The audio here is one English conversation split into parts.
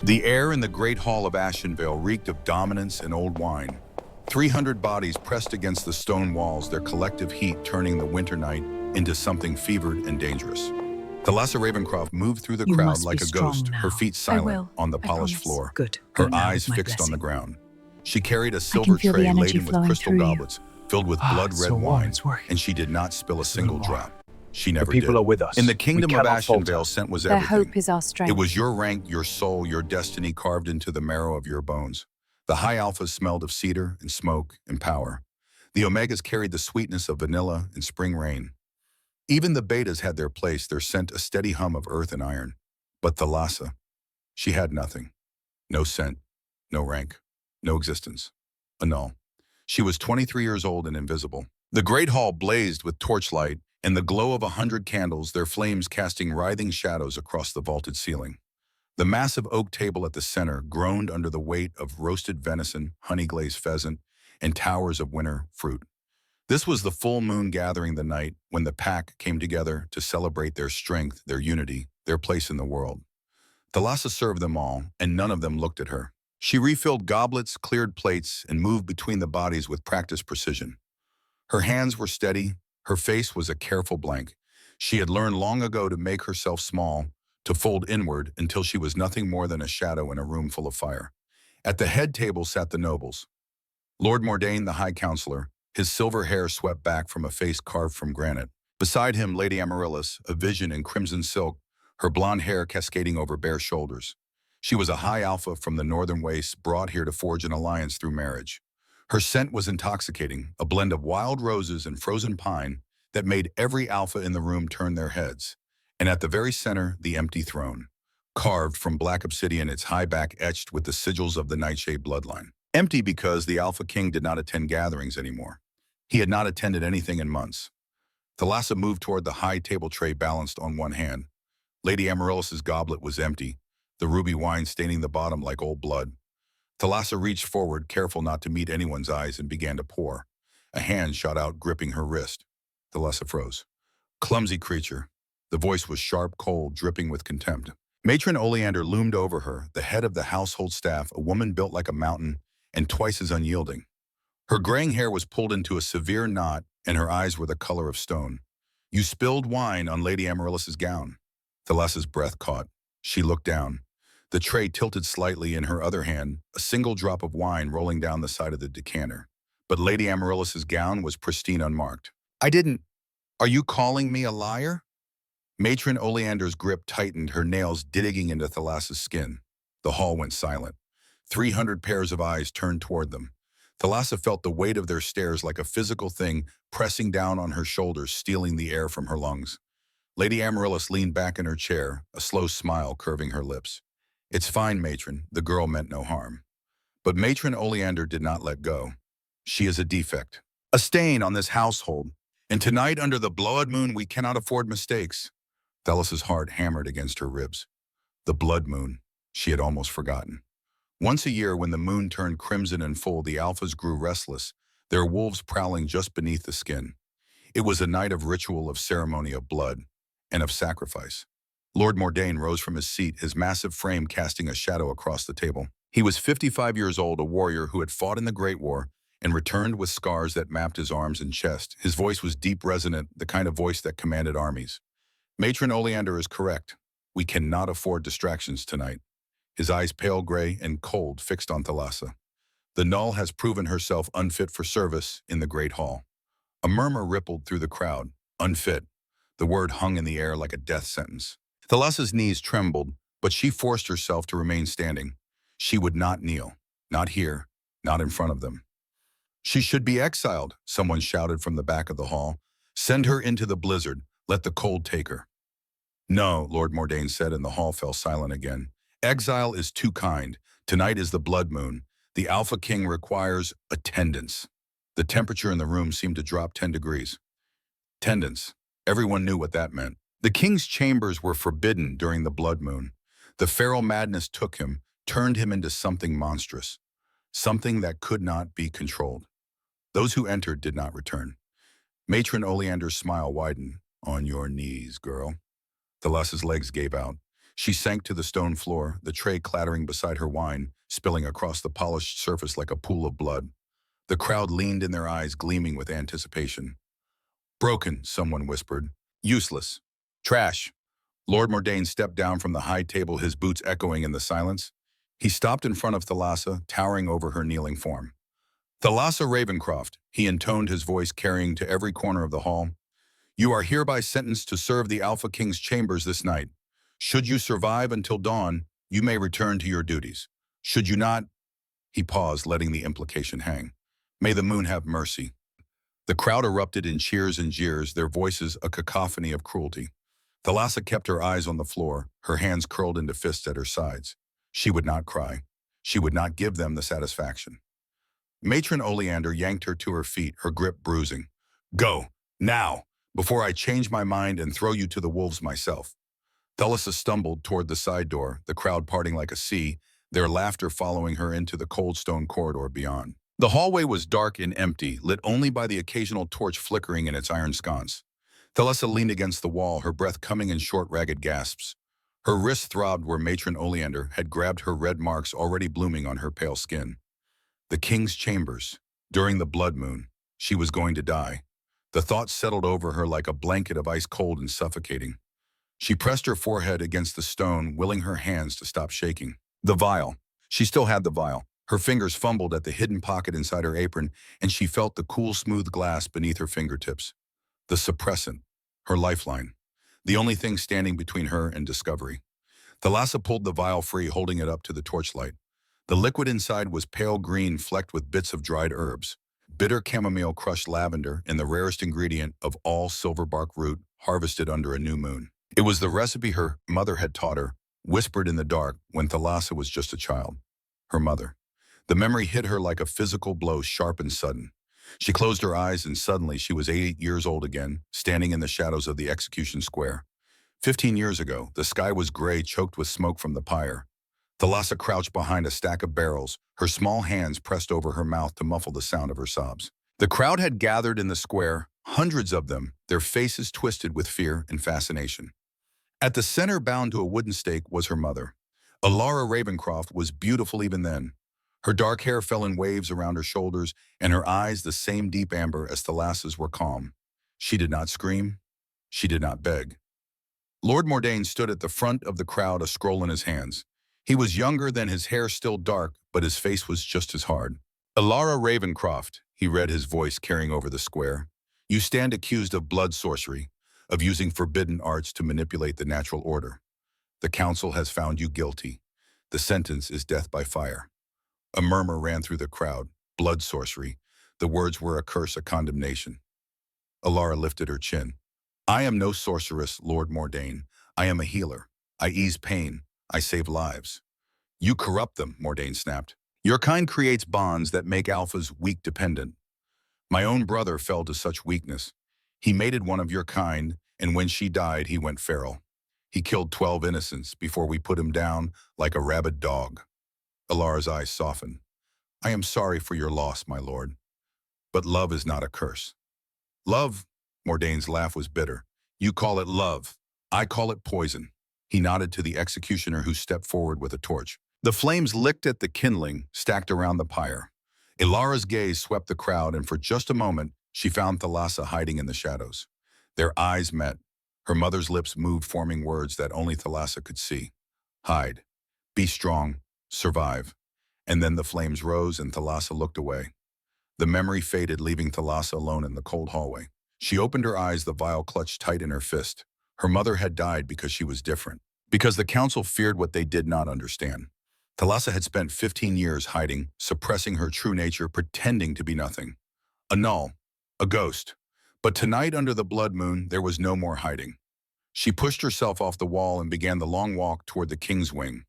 The air in the great hall of Ashenvale reeked of dominance and old wine. 300 bodies pressed against the stone walls, their collective heat turning the winter night into something fevered and dangerous. Thalassa Ravencroft moved through the You crowd must like be a strong ghost, her now. feet silent on the polished floor, Good. Go her now eyes with my fixed on the blessing. ground. She carried a I silver can feel the tray energy laden with flowing crystal through you. goblets filled with It's blood-red so warm, wine, it's working. and she did not spill a Just a single little more. drop. She The never people did. are with us. In the We kingdom of cannot falter. Ashenvale, scent was Their everything. hope is our strength. It was your rank, your soul, your destiny carved into the marrow of your bones. The high alphas smelled of cedar and smoke and power. The omegas carried the sweetness of vanilla and spring rain. Even the betas had their place, their scent a steady hum of earth and iron. But Thalassa, she had nothing. No scent, no rank, no existence. A null. She was 23 years old and invisible. The great hall blazed with torchlight and the glow of 100 candles, their flames casting writhing shadows across the vaulted ceiling. The massive oak table at the center groaned under the weight of roasted venison, honey-glazed pheasant, and towers of winter fruit. This was the full moon gathering the night when the pack came together to celebrate their strength, their unity, their place in the world. Thalassa served them all, and none of them looked at her. She refilled goblets, cleared plates, and moved between the bodies with practiced precision. Her hands were steady, her face was a careful blank. She had learned long ago to make herself small, to fold inward until she was nothing more than a shadow in a room full of fire. At the head table sat the nobles. Lord Mordain, the High Counselor, his silver hair swept back from a face carved from granite. Beside him, Lady Amaryllis, a vision in crimson silk, her blonde hair cascading over bare shoulders. She was a high alpha from the northern wastes, brought here to forge an alliance through marriage. Her scent was intoxicating, a blend of wild roses and frozen pine that made every alpha in the room turn their heads. And at the very center, the empty throne, carved from black obsidian, its high back etched with the sigils of the Nightshade bloodline. Empty because the Alpha King did not attend gatherings anymore. He had not attended anything in months. Thalassa moved toward the high table tray balanced on one hand. Lady Amaryllis's goblet was empty, the ruby wine staining the bottom like old blood. Thalassa reached forward, careful not to meet anyone's eyes, and began to pour. A hand shot out, gripping her wrist. Thalassa froze. Clumsy creature. The voice was sharp, cold, dripping with contempt. Matron Oleander loomed over her, the head of the household staff, a woman built like a mountain and twice as unyielding. Her graying hair was pulled into a severe knot, and her eyes were the color of stone. You spilled wine on Lady Amaryllis's gown. Thalassa's breath caught. She looked down. The tray tilted slightly in her other hand, a single drop of wine rolling down the side of the decanter. But Lady Amaryllis's gown was pristine, unmarked. I didn't. Are you calling me a liar? Matron Oleander's grip tightened, her nails digging into Thalassa's skin. The hall went silent. 300 pairs of eyes turned toward them. Thalassa felt the weight of their stares like a physical thing pressing down on her shoulders, stealing the air from her lungs. Lady Amaryllis leaned back in her chair, a slow smile curving her lips. It's fine, Matron. The girl meant no harm. But Matron Oleander did not let go. She is a defect, a stain on this household. And tonight, under the blood moon, we cannot afford mistakes. Thalassa's heart hammered against her ribs. The blood moon. She had almost forgotten. Once a year, when the moon turned crimson and full, the alphas grew restless, their wolves prowling just beneath the skin. It was a night of ritual, of ceremony, of blood, and of sacrifice. Lord Mordain rose from his seat, his massive frame casting a shadow across the table. He was 55 years old, a warrior who had fought in the Great War and returned with scars that mapped his arms and chest. His voice was deep, resonant, the kind of voice that commanded armies. Matron Oleander is correct. We cannot afford distractions tonight. His eyes pale gray and cold, fixed on Thalassa. The null has proven herself unfit for service in the Great Hall. A murmur rippled through the crowd. Unfit. The word hung in the air like a death sentence. Thalassa's knees trembled, but she forced herself to remain standing. She would not kneel. Not here. Not in front of them. She should be exiled, someone shouted from the back of the hall. Send her into the blizzard. Let the cold take her. No, Lord Mordain said, and the hall fell silent again. Exile is too kind. Tonight is the blood moon. The Alpha King requires attendance. The temperature in the room seemed to drop 10 degrees. Attendance. Everyone knew what that meant. The king's chambers were forbidden during the blood moon. The feral madness took him, turned him into something monstrous, something that could not be controlled. Those who entered did not return. Matron Oleander's smile widened. On your knees, girl. Thalassa's legs gave out. She sank to the stone floor, the tray clattering beside her wine, spilling across the polished surface like a pool of blood. The crowd leaned in, their eyes gleaming with anticipation. Broken, someone whispered. Useless. Trash. Lord Mordain stepped down from the high table, his boots echoing in the silence. He stopped in front of Thalassa, towering over her kneeling form. Thalassa Ravencroft, he intoned, his voice carrying to every corner of the hall. You are hereby sentenced to serve the Alphaking's chambers this night. Should you survive until dawn, you may return to your duties. Should you not, he paused, letting the implication hang. May the moon have mercy. The crowd erupted in cheers and jeers, their voices a cacophony of cruelty. Thalassa kept her eyes on the floor, her hands curled into fists at her sides. She would not cry. She would not give them the satisfaction. Matron Oleander yanked her to her feet, her grip bruising. Go, now, before I change my mind and throw you to the wolves myself. Thalassa stumbled toward the side door, the crowd parting like a sea, their laughter following her into the cold stone corridor beyond. The hallway was dark and empty, lit only by the occasional torch flickering in its iron sconce. Thalassa leaned against the wall, her breath coming in short, ragged gasps. Her wrists throbbed where Matron Oleander had grabbed her, red marks already blooming on her pale skin. The king's chambers. During the blood moon, she was going to die. The thought settled over her like a blanket of ice cold and suffocating. She pressed her forehead against the stone, willing her hands to stop shaking. The vial. She still had the vial. Her fingers fumbled at the hidden pocket inside her apron, and she felt the cool, smooth glass beneath her fingertips. The suppressant. Her lifeline. The only thing standing between her and discovery. Thalassa pulled the vial free, holding it up to the torchlight. The liquid inside was pale green, flecked with bits of dried herbs. Bitter chamomile, crushed lavender, and the rarest ingredient of all, silverbark root, harvested under a new moon. It was the recipe her mother had taught her, whispered in the dark when Thalassa was just a child. Her mother. The memory hit her like a physical blow, sharp and sudden. She closed her eyes, and suddenly she was 8 years old again, standing in the shadows of the execution square. 15 years ago, the sky was gray, choked with smoke from the pyre. Thalassa crouched behind a stack of barrels, her small hands pressed over her mouth to muffle the sound of her sobs. The crowd had gathered in the square, hundreds of them, their faces twisted with fear and fascination. At the center, bound to a wooden stake, was her mother. Alara Ravencroft was beautiful even then. Her dark hair fell in waves around her shoulders, and her eyes, the same deep amber as Thalassa's, were calm. She did not scream. She did not beg. Lord Mordain stood at the front of the crowd, a scroll in his hands. He was younger than his hair, still dark, but his face was just as hard. Alara Ravencroft, he read, his voice carrying over the square. You stand accused of blood sorcery, of using forbidden arts to manipulate the natural order. The council has found you guilty. The sentence is death by fire. A murmur ran through the crowd. Blood sorcery. The words were a curse, a condemnation. Alara lifted her chin. I am no sorceress, Lord Mordain. I am a healer. I ease pain. I save lives. You corrupt them, Mordain snapped. Your kind creates bonds that make alphas weak dependent. My own brother fell to such weakness. He mated one of your kind, and when she died, he went feral. He killed 12 innocents before we put him down like a rabid dog. Alara's eyes softened. I am sorry for your loss, my lord. But love is not a curse. Love? Mordain's laugh was bitter. You call it love. I call it poison. He nodded to the executioner, who stepped forward with a torch. The flames licked at the kindling, stacked around the pyre. Alara's gaze swept the crowd, and for just a moment, she found Thalassa hiding in the shadows. Their eyes met. Her mother's lips moved, forming words that only Thalassa could see. Hide. Be strong. Survive. And then the flames rose, and Thalassa looked away. The memory faded, leaving Thalassa alone in the cold hallway. She opened her eyes, the vial clutched tight in her fist. Her mother had died because she was different, because the council feared what they did not understand. Thalassa had spent 15 years hiding, suppressing her true nature, pretending to be nothing. A null, a ghost. But tonight, under the blood moon, there was no more hiding. She pushed herself off the wall and began the long walk toward the king's wing.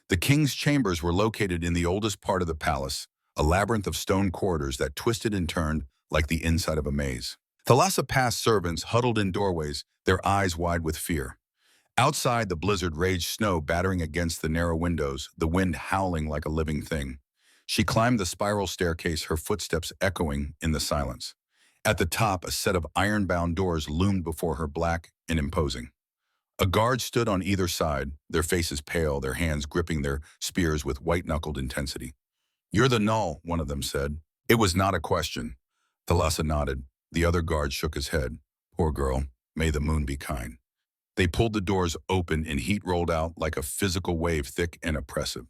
The king's chambers were located in the oldest part of the palace, a labyrinth of stone corridors that twisted and turned like the inside of a maze. Thalassa passed servants huddled in doorways, their eyes wide with fear. Outside, the blizzard raged, snow battering against the narrow windows, the wind howling like a living thing. She climbed the spiral staircase, her footsteps echoing in the silence. At the top, a set of iron-bound doors loomed before her, black and imposing. A guard stood on either side, their faces pale, their hands gripping their spears with white-knuckled intensity. "You're the null," one of them said. It was not a question. Thalassa nodded. The other guard shook his head. "Poor girl. May the moon be kind." They pulled the doors open and heat rolled out like a physical wave, thick and oppressive.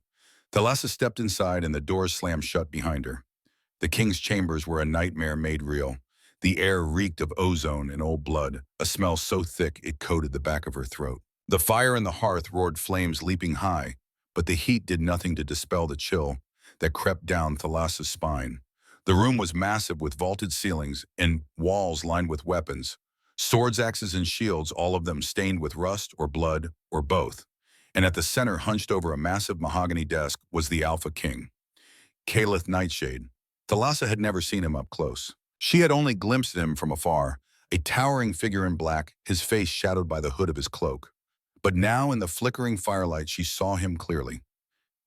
Thalassa stepped inside and the doors slammed shut behind her. The king's chambers were a nightmare made real. The air reeked of ozone and old blood, a smell so thick it coated the back of her throat. The fire in the hearth roared flames leaping high, but the heat did nothing to dispel the chill that crept down Thalassa's spine. The room was massive with vaulted ceilings and walls lined with weapons. Swords, axes, and shields, all of them stained with rust or blood or both. And at the center, hunched over a massive mahogany desk, was the Alpha King, Caliph Nightshade. Thalassa had never seen him up close. She had only glimpsed him from afar, a towering figure in black, his face shadowed by the hood of his cloak. But now in the flickering firelight she saw him clearly.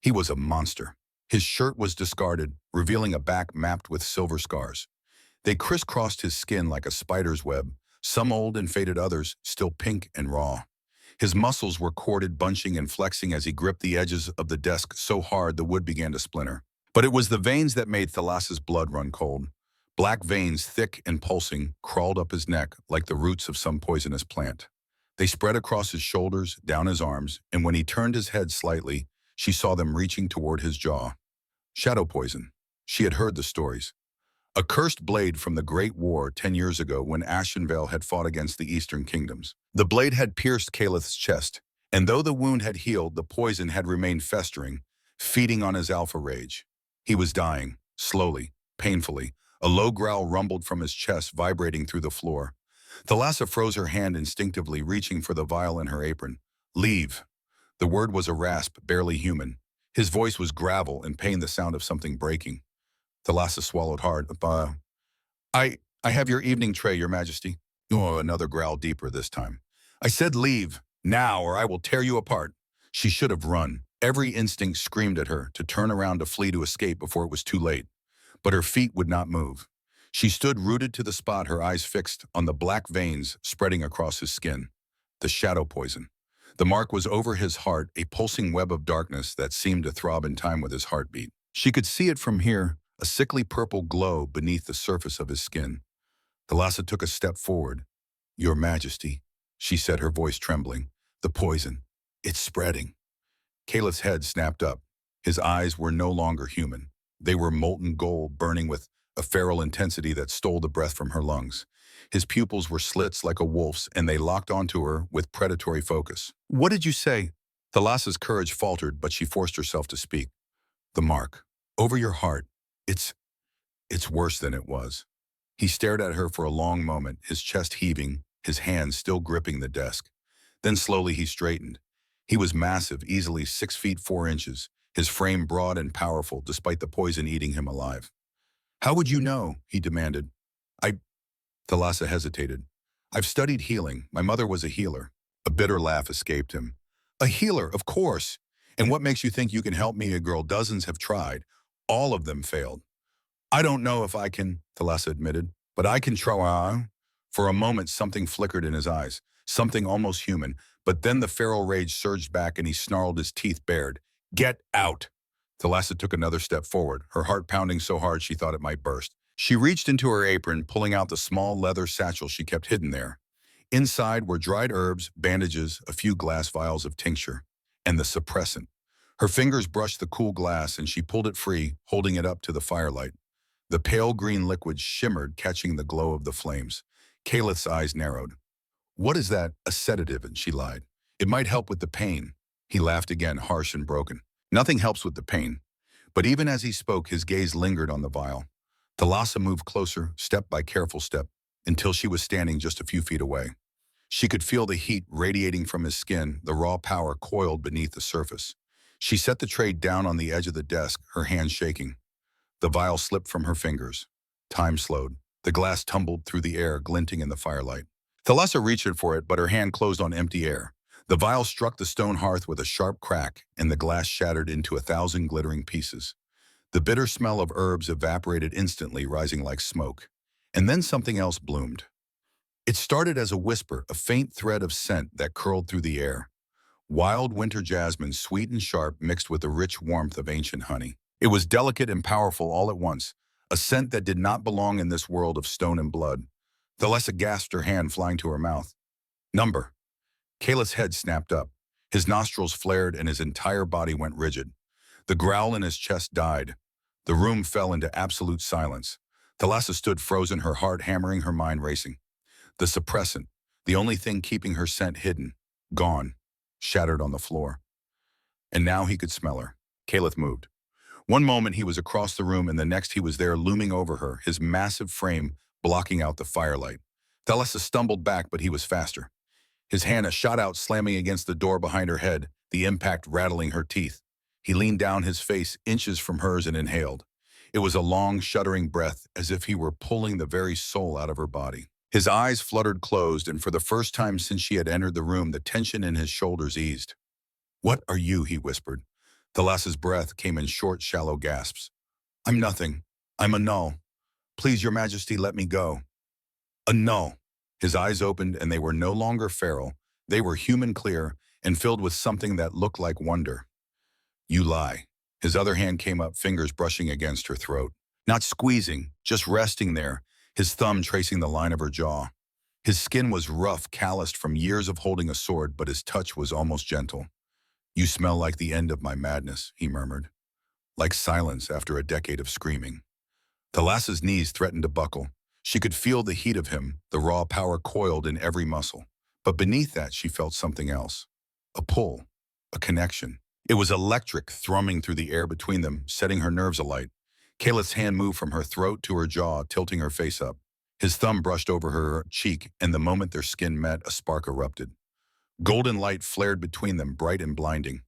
He was a monster. His shirt was discarded, revealing a back mapped with silver scars. They crisscrossed his skin like a spider's web, some old and faded, others still pink and raw. His muscles were corded, bunching and flexing as he gripped the edges of the desk so hard the wood began to splinter. But it was the veins that made Thalassa's blood run cold. Black veins, thick and pulsing, crawled up his neck like the roots of some poisonous plant. They spread across his shoulders, down his arms, and when he turned his head slightly, she saw them reaching toward his jaw. Shadow poison. She had heard the stories. A cursed blade from the Great War 10 years ago when Ashenvale had fought against the Eastern Kingdoms. The blade had pierced Calith's chest, and though the wound had healed, the poison had remained festering, feeding on his alpha rage. He was dying, slowly, painfully. A low growl rumbled from his chest, vibrating through the floor. Thalassa froze her hand instinctively, reaching for the vial in her apron. "Leave." The word was a rasp, barely human. His voice was gravel and pain, the sound of something breaking. Thalassa swallowed hard. I have your evening tray, Your Majesty." Oh, another growl, deeper this time. "I said leave, now, or I will tear you apart." She should have run. Every instinct screamed at her to turn around, to flee, to escape before it was too late. But her feet would not move. She stood rooted to the spot, her eyes fixed on the black veins spreading across his skin. The shadow poison. The mark was over his heart, a pulsing web of darkness that seemed to throb in time with his heartbeat. She could see it from here, a sickly purple glow beneath the surface of his skin. Thalassa took a step forward. "Your Majesty," she said, her voice trembling. "The poison. It's spreading." Calith's head snapped up. His eyes were no longer human. They were molten gold, burning with a feral intensity that stole the breath from her lungs. His pupils were slits like a wolf's, and they locked onto her with predatory focus. "What did you say?" Thalassa's courage faltered, but she forced herself to speak. "The mark. Over your heart. It's worse than it was." He stared at her for a long moment, his chest heaving, his hands still gripping the desk. Then slowly he straightened. He was massive, easily 6 feet 4 inches, his frame broad and powerful despite the poison eating him alive. "How would you know?" he demanded. "I—" Thalassa hesitated. "I've studied healing. My mother was a healer." A bitter laugh escaped him. "A healer, of course. And what makes you think you can help me, a girl dozens have tried? All of them failed." "I don't know if I can," Thalassa admitted, "but I can try." For a moment, something flickered in his eyes, something almost human, but then the feral rage surged back and he snarled, his teeth bared. "Get out!" Thalassa took another step forward, her heart pounding so hard she thought it might burst. She reached into her apron, pulling out the small leather satchel she kept hidden there. Inside were dried herbs, bandages, a few glass vials of tincture, and the suppressant. Her fingers brushed the cool glass and she pulled it free, holding it up to the firelight. The pale green liquid shimmered, catching the glow of the flames. Calith's eyes narrowed. "What is that?" "A sedative," and she lied. "It might help with the pain." He laughed again, harsh and broken. "Nothing helps with the pain." But even as he spoke, his gaze lingered on the vial. Thalassa moved closer, step by careful step, until she was standing just a few feet away. She could feel the heat radiating from his skin, the raw power coiled beneath the surface. She set the tray down on the edge of the desk, her hands shaking. The vial slipped from her fingers. Time slowed. The glass tumbled through the air, glinting in the firelight. Thalassa reached for it, but her hand closed on empty air. The vial struck the stone hearth with a sharp crack, and the glass shattered into 1,000 glittering pieces. The bitter smell of herbs evaporated instantly, rising like smoke. And then something else bloomed. It started as a whisper, a faint thread of scent that curled through the air. Wild winter jasmine, sweet and sharp, mixed with the rich warmth of ancient honey. It was delicate and powerful all at once, a scent that did not belong in this world of stone and blood. Thalessa gasped, her hand flying to her mouth. Number. Kayla's head snapped up. His nostrils flared and his entire body went rigid. The growl in his chest died. The room fell into absolute silence. Thalassa stood frozen, her heart hammering, her mind racing. The suppressant, the only thing keeping her scent hidden, gone, shattered on the floor. And now he could smell her. Caliph moved. One moment he was across the room and the next he was there looming over her, his massive frame blocking out the firelight. Thalessa stumbled back, but he was faster. His hand shot out, slamming against the door behind her head, the impact rattling her teeth. He leaned down, his face inches from hers, and inhaled. It was a long, shuddering breath, as if he were pulling the very soul out of her body. His eyes fluttered closed, and for the first time since she had entered the room, the tension in his shoulders eased. "What are you?" he whispered. Thalassa's breath came in short, shallow gasps. "I'm nothing. I'm a null. Please, Your Majesty, let me go." A null. His eyes opened, and they were no longer feral. They were human, clear, and filled with something that looked like wonder. "You lie." His other hand came up, fingers brushing against her throat. Not squeezing, just resting there, his thumb tracing the line of her jaw. His skin was rough, calloused from years of holding a sword, but his touch was almost gentle. "You smell like the end of my madness," he murmured. Like silence after a decade of screaming. Thalassa's knees threatened to buckle. She could feel the heat of him, the raw power coiled in every muscle. But beneath that, she felt something else. A pull, a connection. It was electric, thrumming through the air between them, setting her nerves alight. Calith's hand moved from her throat to her jaw, tilting her face up. His thumb brushed over her cheek, and the moment their skin met, a spark erupted. Golden light flared between them, bright and blinding.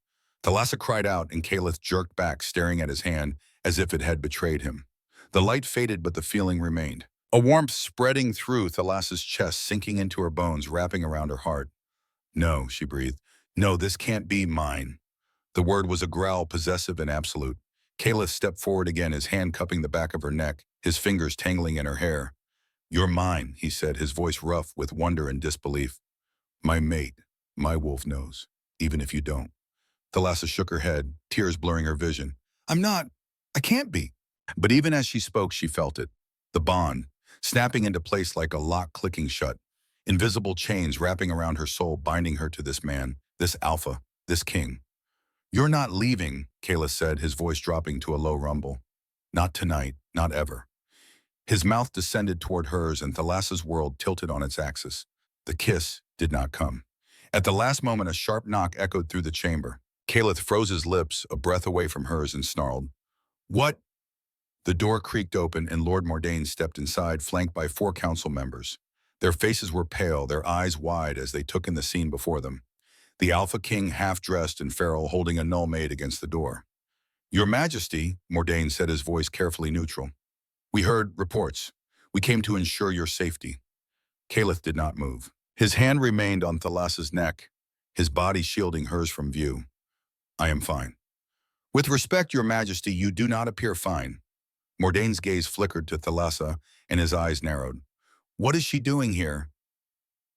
Thalassa cried out, and Calith jerked back, staring at his hand as if it had betrayed him. The light faded, but the feeling remained. A warmth spreading through Thalassa's chest, sinking into her bones, wrapping around her heart. "No," she breathed. "No, this can't be mine." The word was a growl, possessive and absolute. Caliph stepped forward again, his hand cupping the back of her neck, his fingers tangling in her hair. "You're mine," he said, his voice rough with wonder and disbelief. "My mate, my wolf knows, even if you don't." Thalassa shook her head, tears blurring her vision. "I'm not. I can't be." But even as she spoke, she felt it. The bond, snapping into place like a lock clicking shut. Invisible chains wrapping around her soul, binding her to this man, this alpha, this king. "You're not leaving," Caliph said, his voice dropping to a low rumble. "Not tonight, not ever." His mouth descended toward hers, and Thalassa's world tilted on its axis. The kiss did not come. At the last moment, a sharp knock echoed through the chamber. Caliph froze his lips, a breath away from hers, and snarled. "What?" The door creaked open, and Lord Mordain stepped inside, flanked by 4 council members. Their faces were pale, their eyes wide as they took in the scene before them. The Alpha King, half-dressed and feral, holding a null maid against the door. "Your Majesty," Mordain said, his voice carefully neutral. "We heard reports. We came to ensure your safety." Caliph did not move. His hand remained on Thalassa's neck, his body shielding hers from view. "I am fine." "With respect, Your Majesty, you do not appear fine." Mordain's gaze flickered to Thalassa, and his eyes narrowed. "What is she doing here?"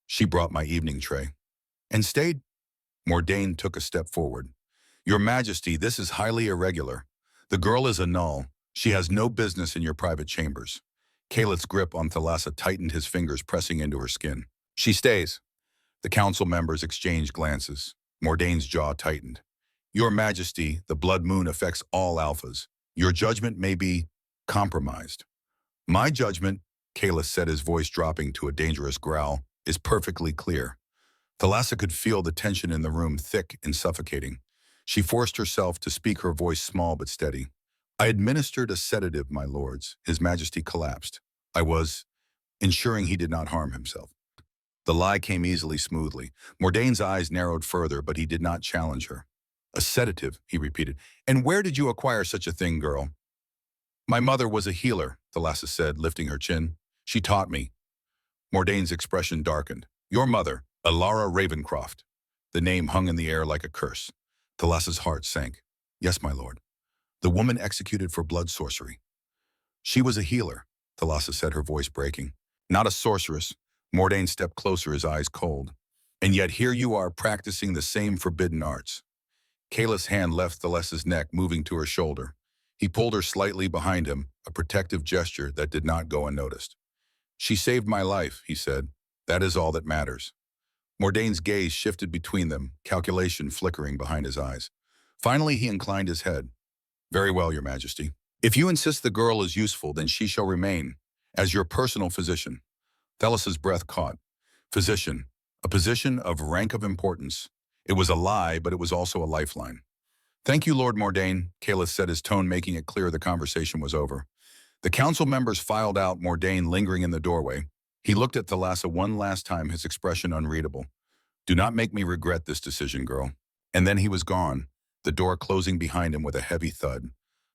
"She brought my evening tray." "And stayed?" Mordain took a step forward. "Your Majesty, this is highly irregular. The girl is a null. She has no business in your private chambers." Caliph's grip on Thalassa tightened, his fingers pressing into her skin. "She stays." The council members exchanged glances. Mordain's jaw tightened. "Your Majesty, the blood moon affects all alphas. Your judgment may be compromised." "My judgment," Caliph said, his voice dropping to a dangerous growl, "is perfectly clear." Thalassa could feel the tension in the room, thick and suffocating. She forced herself to speak, her voice small but steady. "I administered a sedative, my lords." His Majesty collapsed. "I was ensuring he did not harm himself." The lie came easily, smoothly. Mordain's eyes narrowed further, but he did not challenge her. "A sedative," he repeated. "And where did you acquire such a thing, girl?" "My mother was a healer," Thalassa said, lifting her chin. "She taught me." Mordain's expression darkened. "Your mother, Alara Ravencroft." The name hung in the air like a curse. Thalassa's heart sank. "Yes, my lord. The woman executed for blood sorcery." "She was a healer," Thalassa said, her voice breaking. "Not a sorceress. Mordain stepped closer, his eyes cold. And yet here you are practicing the same forbidden arts. Kayla's hand left Thalessa's neck, moving to her shoulder. He pulled her slightly behind him, a protective gesture that did not go unnoticed. She saved my life, he said. That is all that matters. Mordain's gaze shifted between them, calculation flickering behind his eyes. Finally, he inclined his head. Very well, Your Majesty. If you insist the girl is useful, then she shall remain, as your personal physician. Thalessa's breath caught. Physician, a position of rank of importance. It was a lie, but it was also a lifeline. Thank you, Lord Mordain, Kayla said, his tone making it clear the conversation was over. The council members filed out, Mordain lingering in the doorway. He looked at Thalassa one last time, his expression unreadable. Do not make me regret this decision, girl. And then he was gone, the door closing behind him with a heavy thud.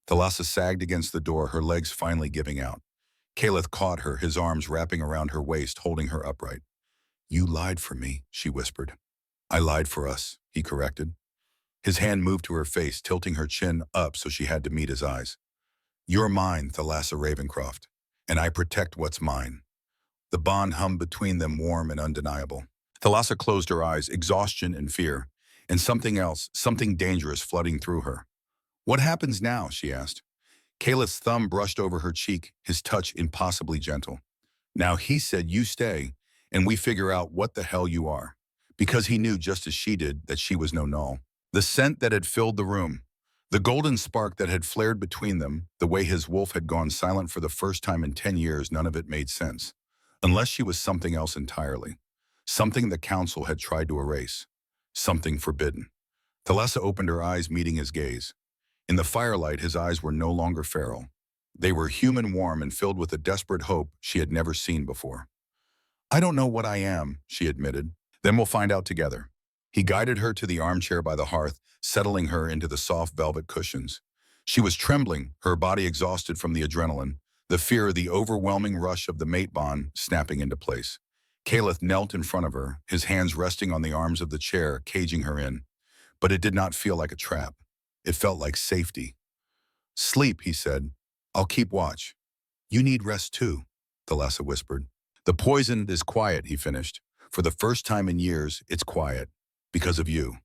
Thalassa sagged against the door, her legs finally giving out. Caleth caught her, his arms wrapping around her waist, holding her upright. You lied for me, she whispered. I lied for us, he corrected. His hand moved to her face, tilting her chin up so she had to meet his eyes. You're mine, Thalassa Ravencroft, and I protect what's mine. The bond hummed between them, warm and undeniable. Thalassa closed her eyes, exhaustion and fear, and something else, something dangerous flooding through her. What happens now, she asked. Caleth's thumb brushed over her cheek, his touch impossibly gentle. Now he said you stay, and we figure out what the hell you are. Because he knew, just as she did, that she was no null. The scent that had filled the room, the golden spark that had flared between them, the way his wolf had gone silent for the first time in 10 years, none of it made sense. Unless she was something else entirely. Something the council had tried to erase. Something forbidden. Thalassa opened her eyes, meeting his gaze. In the firelight, his eyes were no longer feral. They were human, warm, and filled with a desperate hope she had never seen before. I don't know what I am, she admitted. Then we'll find out together. He guided her to the armchair by the hearth, settling her into the soft velvet cushions. She was trembling, her body exhausted from the adrenaline, the fear, the overwhelming rush of the mate bond snapping into place. Caleth knelt in front of her, his hands resting on the arms of the chair, caging her in. But it did not feel like a trap. It felt like safety. Sleep, he said. I'll keep watch. You need rest too, Thalassa whispered. The poison is quiet, he finished. For the first time in years, it's quiet. Because of you.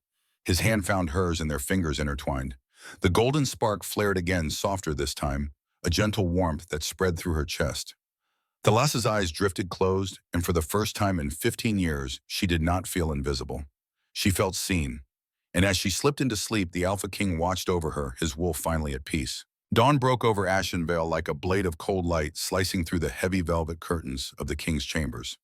His hand found hers and their fingers intertwined. The golden spark flared again, softer this time, a gentle warmth that spread through her chest. Thalassa's eyes drifted closed, and for the first time in 15 years, she did not feel invisible. She felt seen. And as she slipped into sleep, the Alpha King watched over her, his wolf finally at peace. Dawn broke over Ashenvale like a blade of cold light, slicing through the heavy velvet curtains of the king's chambers.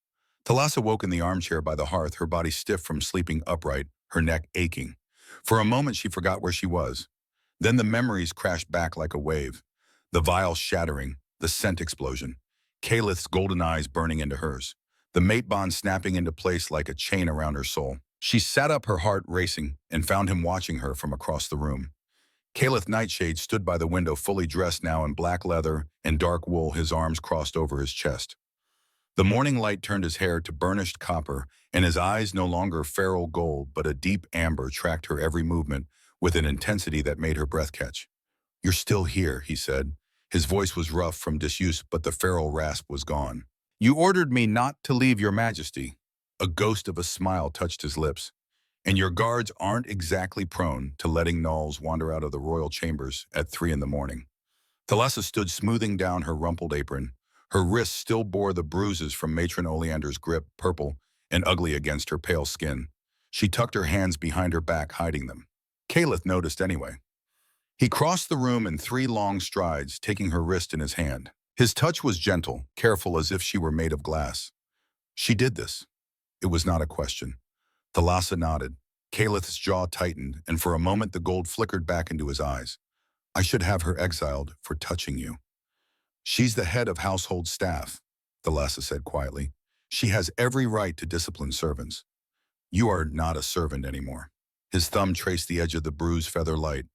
Thalassa woke in the armchair by the hearth, her body stiff from sleeping upright, her neck aching. For a moment, she forgot where she was. Then the memories crashed back like a wave. The vial shattering, the scent explosion. Caleth's golden eyes burning into hers. The mate bond snapping into place like a chain around her soul. She sat up, her heart racing, and found him watching her from across the room. Caleth Nightshade stood by the window, fully dressed now in black leather and dark wool, his arms crossed over his chest. The morning light turned his hair to burnished copper, and his eyes, no longer feral gold but a deep amber, tracked her every movement with an intensity that made her breath catch. You're still here, he said. His voice was rough from disuse, but the feral rasp was gone. You ordered me not to leave, Your Majesty. A ghost of a smile touched his lips. And your guards aren't exactly prone to letting gnolls wander out of the royal chambers at 3 in the morning. Thalassa stood, smoothing down her rumpled apron. Her wrists still bore the bruises from Matron Oleander's grip, purple and ugly against her pale skin. She tucked her hands behind her back, hiding them. Caleth noticed anyway. He crossed the room in 3 long strides, taking her wrist in his hand. His touch was gentle, careful, as if she were made of glass. She did this. It was not a question. Thalassa nodded. Caleth's jaw tightened, and for a moment the gold flickered back into his eyes. I should have her exiled for touching you. She's the head of household staff, Thalassa said quietly. She has every right to discipline servants. You are not a servant anymore. His thumb traced the edge of the bruised feather light.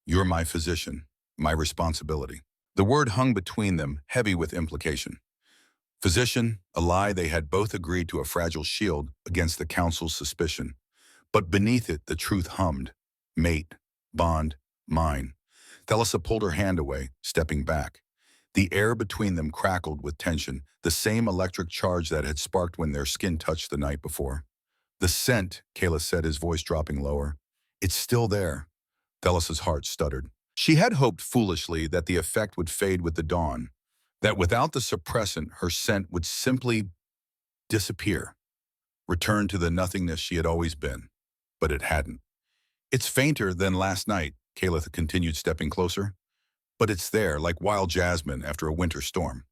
You're my physician, my responsibility. The word hung between them, heavy with implication. Physician, a lie they had both agreed to, a fragile shield against the council's suspicion. But beneath it, the truth hummed. Mate, bond, mine. Thalassa pulled her hand away, stepping back. The air between them crackled with tension, the same electric charge that had sparked when their skin touched the night before. The scent, Kayla said, his voice dropping lower. It's still there. Thalassa's heart stuttered. She had hoped foolishly that the effect would fade with the dawn, that without the suppressant, her scent would simply disappear, return to the nothingness she had always been. But it hadn't. It's fainter than last night, Kayla continued, stepping closer. But it's there, like wild jasmine after a winter storm.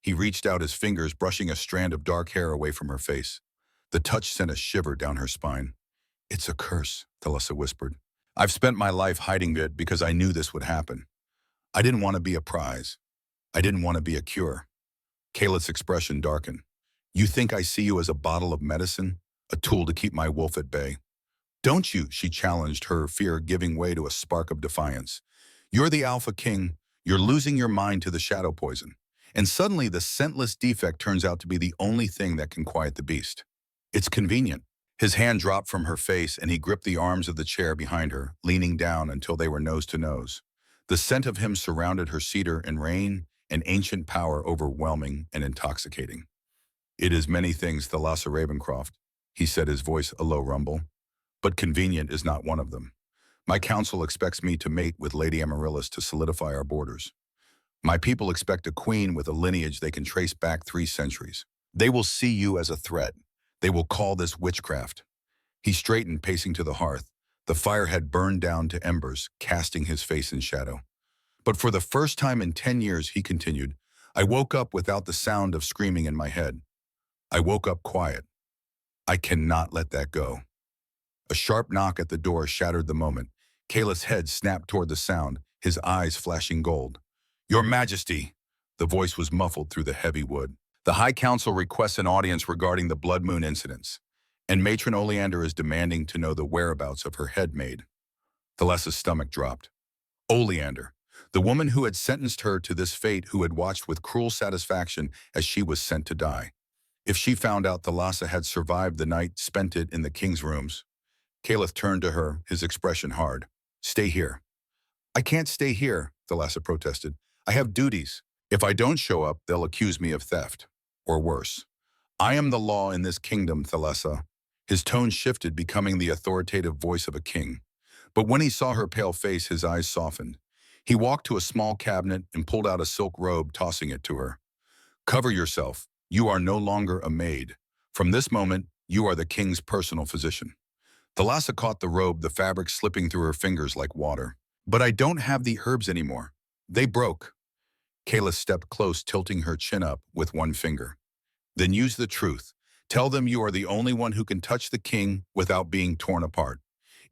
He reached out his fingers, brushing a strand of dark hair away from her face. The touch sent a shiver down her spine. It's a curse, Thalassa whispered. I've spent my life hiding it because I knew this would happen. I didn't want to be a prize. I didn't want to be a cure. Kayla's expression darkened. You think I see you as a bottle of medicine? A tool to keep my wolf at bay? Don't you? She challenged, her fear giving way to a spark of defiance. You're the Alpha King. You're losing your mind to the shadow poison. And suddenly the scentless defect turns out to be the only thing that can quiet the beast. It's convenient. His hand dropped from her face and he gripped the arms of the chair behind her, leaning down until they were nose to nose. The scent of him surrounded her, cedar and rain, an ancient power overwhelming and intoxicating. It is many things, Thalassa Ravencroft, he said, his voice a low rumble. But convenient is not one of them. My council expects me to mate with Lady Amaryllis to solidify our borders. My people expect a queen with a lineage they can trace back 3 centuries. They will see you as a threat. They will call this witchcraft. He straightened, pacing to the hearth. The fire had burned down to embers, casting his face in shadow. But for the first time in 10 years, he continued, I woke up without the sound of screaming in my head. I woke up quiet. I cannot let that go. A sharp knock at the door shattered the moment. Kayla's head snapped toward the sound, his eyes flashing gold. Your Majesty! The voice was muffled through the heavy wood. The High Council requests an audience regarding the Blood Moon incidents, and Matron Oleander is demanding to know the whereabouts of her head maid. Thalassa's stomach dropped. Oleander, the woman who had sentenced her to this fate, who had watched with cruel satisfaction as she was sent to die. If she found out Thalassa had survived the night, spent it in the king's rooms. Caliph turned to her, his expression hard. Stay here. I can't stay here, Thalassa protested. I have duties. If I don't show up, they'll accuse me of theft. Or worse. I am the law in this kingdom, Thalassa. His tone shifted, becoming the authoritative voice of a king. But when he saw her pale face, his eyes softened. He walked to a small cabinet and pulled out a silk robe, tossing it to her. Cover yourself. You are no longer a maid. From this moment, you are the king's personal physician. Thalassa caught the robe, the fabric slipping through her fingers like water. But I don't have the herbs anymore. They broke. Kayla stepped close, tilting her chin up with one finger. Then use the truth. Tell them you are the only one who can touch the king without being torn apart.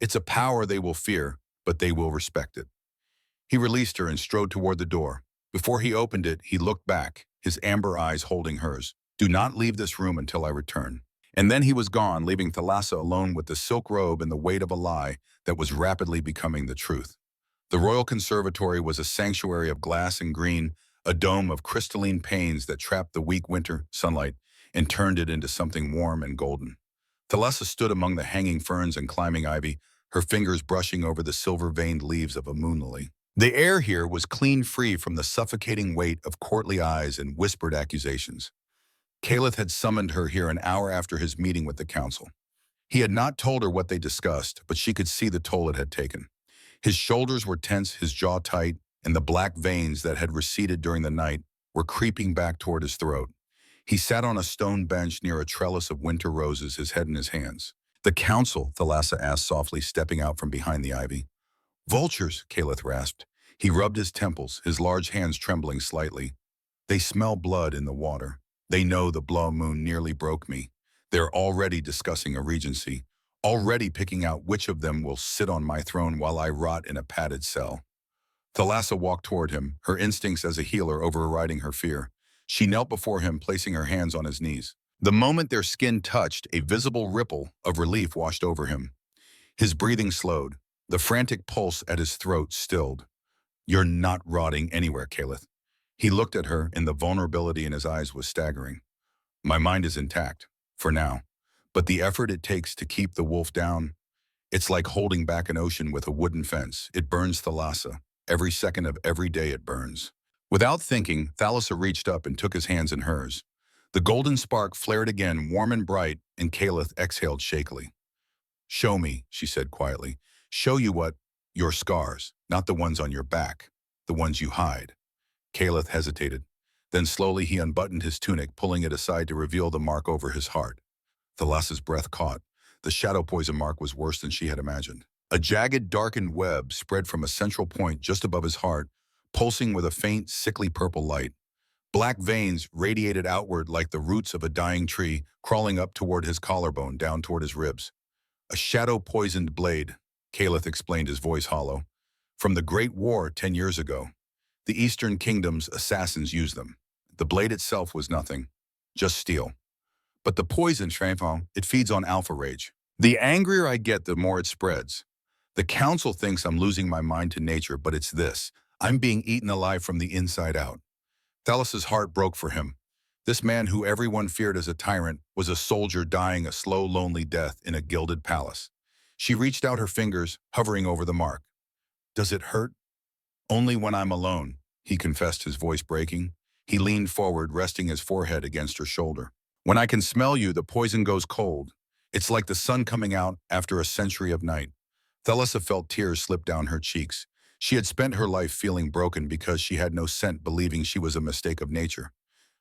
It's a power they will fear, but they will respect it. He released her and strode toward the door. Before he opened it, he looked back, his amber eyes holding hers. Do not leave this room until I return. And then he was gone, leaving Thalassa alone with the silk robe and the weight of a lie that was rapidly becoming the truth. The royal conservatory was a sanctuary of glass and green, a dome of crystalline panes that trapped the weak winter sunlight and turned it into something warm and golden. Thalassa stood among the hanging ferns and climbing ivy, her fingers brushing over the silver-veined leaves of a moon lily. The air here was clean, free from the suffocating weight of courtly eyes and whispered accusations. Caliph had summoned her here an hour after his meeting with the council. He had not told her what they discussed, but she could see the toll it had taken. His shoulders were tense, his jaw tight, and the black veins that had receded during the night were creeping back toward his throat. He sat on a stone bench near a trellis of winter roses, his head in his hands. The council, Thalassa asked softly, stepping out from behind the ivy. Vultures, Caliph rasped. He rubbed his temples, his large hands trembling slightly. They smell blood in the water. They know the blood moon nearly broke me. They're already discussing a regency, already picking out which of them will sit on my throne while I rot in a padded cell. Thalassa walked toward him, her instincts as a healer overriding her fear. She knelt before him, placing her hands on his knees. The moment their skin touched, a visible ripple of relief washed over him. His breathing slowed, the frantic pulse at his throat stilled. You're not rotting anywhere, Caliph. He looked at her, and the vulnerability in his eyes was staggering. My mind is intact, for now. But the effort it takes to keep the wolf down, it's like holding back an ocean with a wooden fence. It burns, Thalassa. Every second of every day it burns. Without thinking, Thalassa reached up and took his hands in hers. The golden spark flared again, warm and bright, and Caliph exhaled shakily. "Show me," she said quietly. "Show you what? Your scars, not the ones on your back, the ones you hide." Caliph hesitated. Then slowly he unbuttoned his tunic, pulling it aside to reveal the mark over his heart. Thalassa's breath caught. The shadow poison mark was worse than she had imagined. A jagged, darkened web spread from a central point just above his heart, pulsing with a faint, sickly purple light. Black veins radiated outward like the roots of a dying tree, crawling up toward his collarbone, down toward his ribs. "A shadow-poisoned blade," Caliph explained, his voice hollow. "From the Great War 10 years ago. The Eastern Kingdom's assassins used them. The blade itself was nothing, just steel. But the poison, Shranfong, it feeds on alpha rage. The angrier I get, the more it spreads. The council thinks I'm losing my mind to nature, but it's this. I'm being eaten alive from the inside out." Thalassa's heart broke for him. This man who everyone feared as a tyrant was a soldier dying a slow, lonely death in a gilded palace. She reached out her fingers, hovering over the mark. "Does it hurt?" "Only when I'm alone," he confessed, his voice breaking. He leaned forward, resting his forehead against her shoulder. "When I can smell you, the poison goes cold. It's like the sun coming out after a century of night." Thalassa felt tears slip down her cheeks. She had spent her life feeling broken because she had no scent, believing she was a mistake of nature.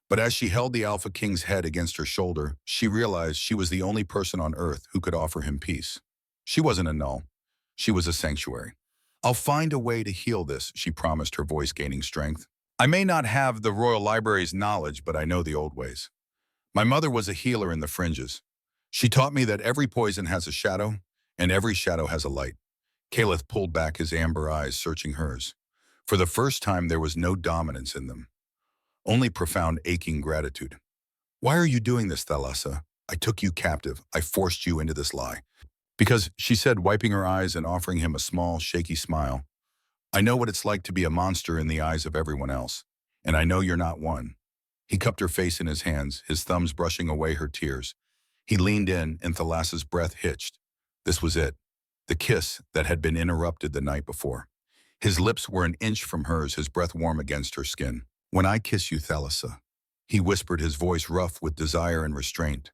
But as she held the Alpha King's head against her shoulder, she realized she was the only person on Earth who could offer him peace. She wasn't a null. She was a sanctuary. "I'll find a way to heal this," she promised, her voice gaining strength. "I may not have the Royal Library's knowledge, but I know the old ways. My mother was a healer in the fringes. She taught me that every poison has a shadow, and every shadow has a light." Caliph pulled back, his amber eyes searching hers. For the first time, there was no dominance in them, only profound, aching gratitude. "Why are you doing this, Thalassa? I took you captive. I forced you into this lie." "Because," she said, wiping her eyes and offering him a small, shaky smile, "I know what it's like to be a monster in the eyes of everyone else, and I know you're not one." He cupped her face in his hands, his thumbs brushing away her tears. He leaned in, and Thalassa's breath hitched. This was it, the kiss that had been interrupted the night before. His lips were an inch from hers, his breath warm against her skin. "When I kiss you, Thalassa," he whispered, his voice rough with desire and restraint,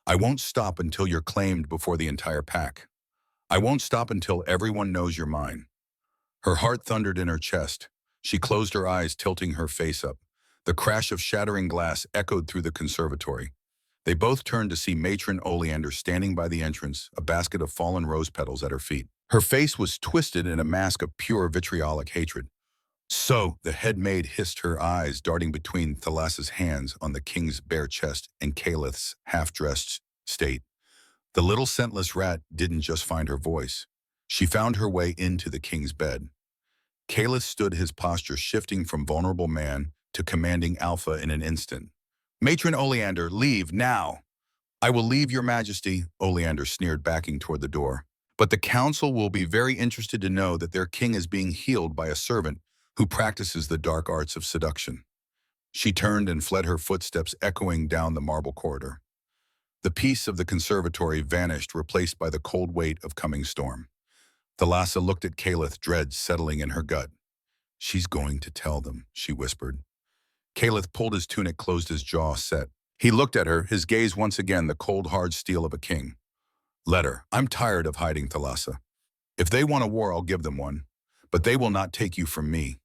"I won't stop until you're claimed before the entire pack. I won't stop until everyone knows you're mine." Her heart thundered in her chest. She closed her eyes, tilting her face up. The crash of shattering glass echoed through the conservatory. They both turned to see Matron Oleander standing by the entrance, a basket of fallen rose petals at her feet. Her face was twisted in a mask of pure vitriolic hatred. "So," the head maid hissed, her eyes darting between Thalassa's hands on the king's bare chest and Caliph's half-dressed state. The little scentless rat didn't just find her voice. She found her way into the king's bed. Caliph stood, his posture shifting from vulnerable man to commanding alpha in an instant. "Matron Oleander, leave, now!" "I will leave, your majesty," Oleander sneered, backing toward the door. "But the council will be very interested to know that their king is being healed by a servant who practices the dark arts of seduction." She turned and fled, her footsteps echoing down the marble corridor. The peace of the conservatory vanished, replaced by the cold weight of coming storm. Thalassa looked at Caliph, dread settling in her gut. "She's going to tell them," she whispered. Caliph pulled his tunic, closed, his jaw set. He looked at her, his gaze once again the cold, hard steel of a king. "Let her. I'm tired of hiding, Thalassa. If they want a war, I'll give them one. But they will not take you from me."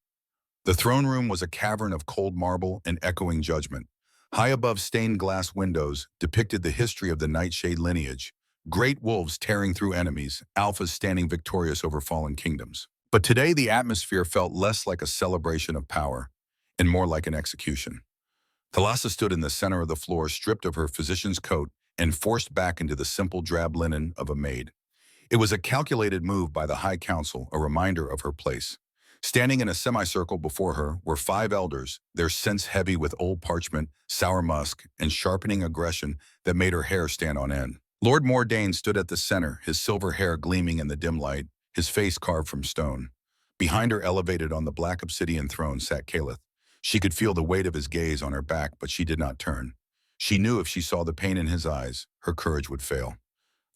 The throne room was a cavern of cold marble and echoing judgment. High above stained glass windows depicted the history of the Nightshade lineage. Great wolves tearing through enemies, alphas standing victorious over fallen kingdoms. But today the atmosphere felt less like a celebration of power and more like an execution. Thalassa stood in the center of the floor, stripped of her physician's coat and forced back into the simple drab linen of a maid. It was a calculated move by the High Council, a reminder of her place. Standing in a semicircle before her were 5 elders, their scents heavy with old parchment, sour musk, and sharpening aggression that made her hair stand on end. Lord Mordain stood at the center, his silver hair gleaming in the dim light, his face carved from stone. Behind her, elevated on the black obsidian throne, sat Caliph. She could feel the weight of his gaze on her back, but she did not turn. She knew if she saw the pain in his eyes, her courage would fail.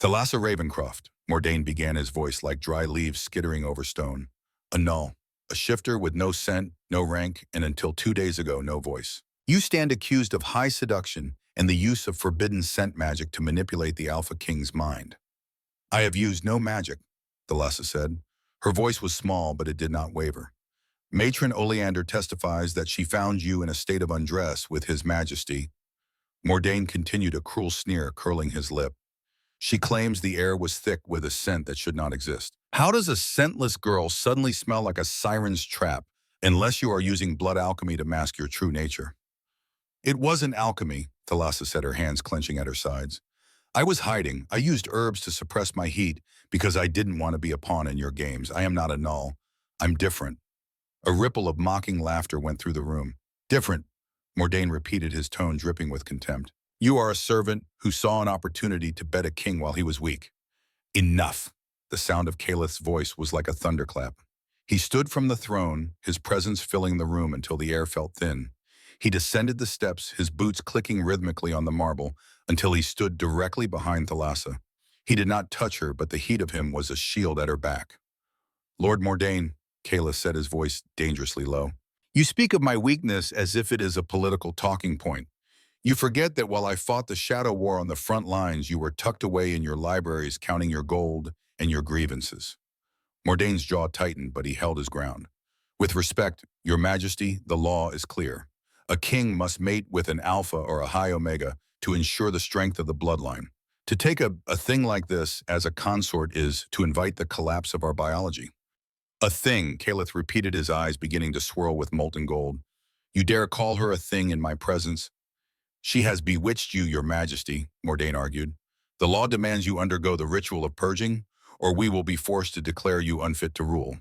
"Thalassa Ravencroft," Mordain began, his voice like dry leaves skittering over stone. "A null. a shifter with no scent, no rank, and until 2 days ago, no voice. You stand accused of high seduction and the use of forbidden scent magic to manipulate the Alpha King's mind. I have used no magic, Thalassa said. Her voice was small, but it did not waver. Matron Oleander testifies that she found you in a state of undress with His Majesty. Mordain continued, a cruel sneer curling his lip. She claims the air was thick with a scent that should not exist. How does a scentless girl suddenly smell like a siren's trap, unless you are using blood alchemy to mask your true nature? It wasn't alchemy, Thalassa said, her hands clenching at her sides. I was hiding. I used herbs to suppress my heat because I didn't want to be a pawn in your games. I am not a null. I'm different. A ripple of mocking laughter went through the room. Different, Mordain repeated, his tone dripping with contempt. You are a servant who saw an opportunity to bet a king while he was weak. Enough. The sound of Calith's voice was like a thunderclap. He stood from the throne, his presence filling the room until the air felt thin. He descended the steps, his boots clicking rhythmically on the marble, until he stood directly behind Thalassa. He did not touch her, but the heat of him was a shield at her back. Lord Mordain, Calith said, his voice dangerously low. You speak of my weakness as if it is a political talking point. You forget that while I fought the Shadow War on the front lines, you were tucked away in your libraries counting your gold and your grievances. Mordain's jaw tightened, but he held his ground. With respect, Your Majesty, the law is clear. A king must mate with an alpha or a high omega to ensure the strength of the bloodline. To take a thing like this as a consort is to invite the collapse of our biology. A thing, Calith repeated, his eyes beginning to swirl with molten gold. You dare call her a thing in my presence? She has bewitched you, Your Majesty, Mordain argued. The law demands you undergo the ritual of purging, or we will be forced to declare you unfit to rule.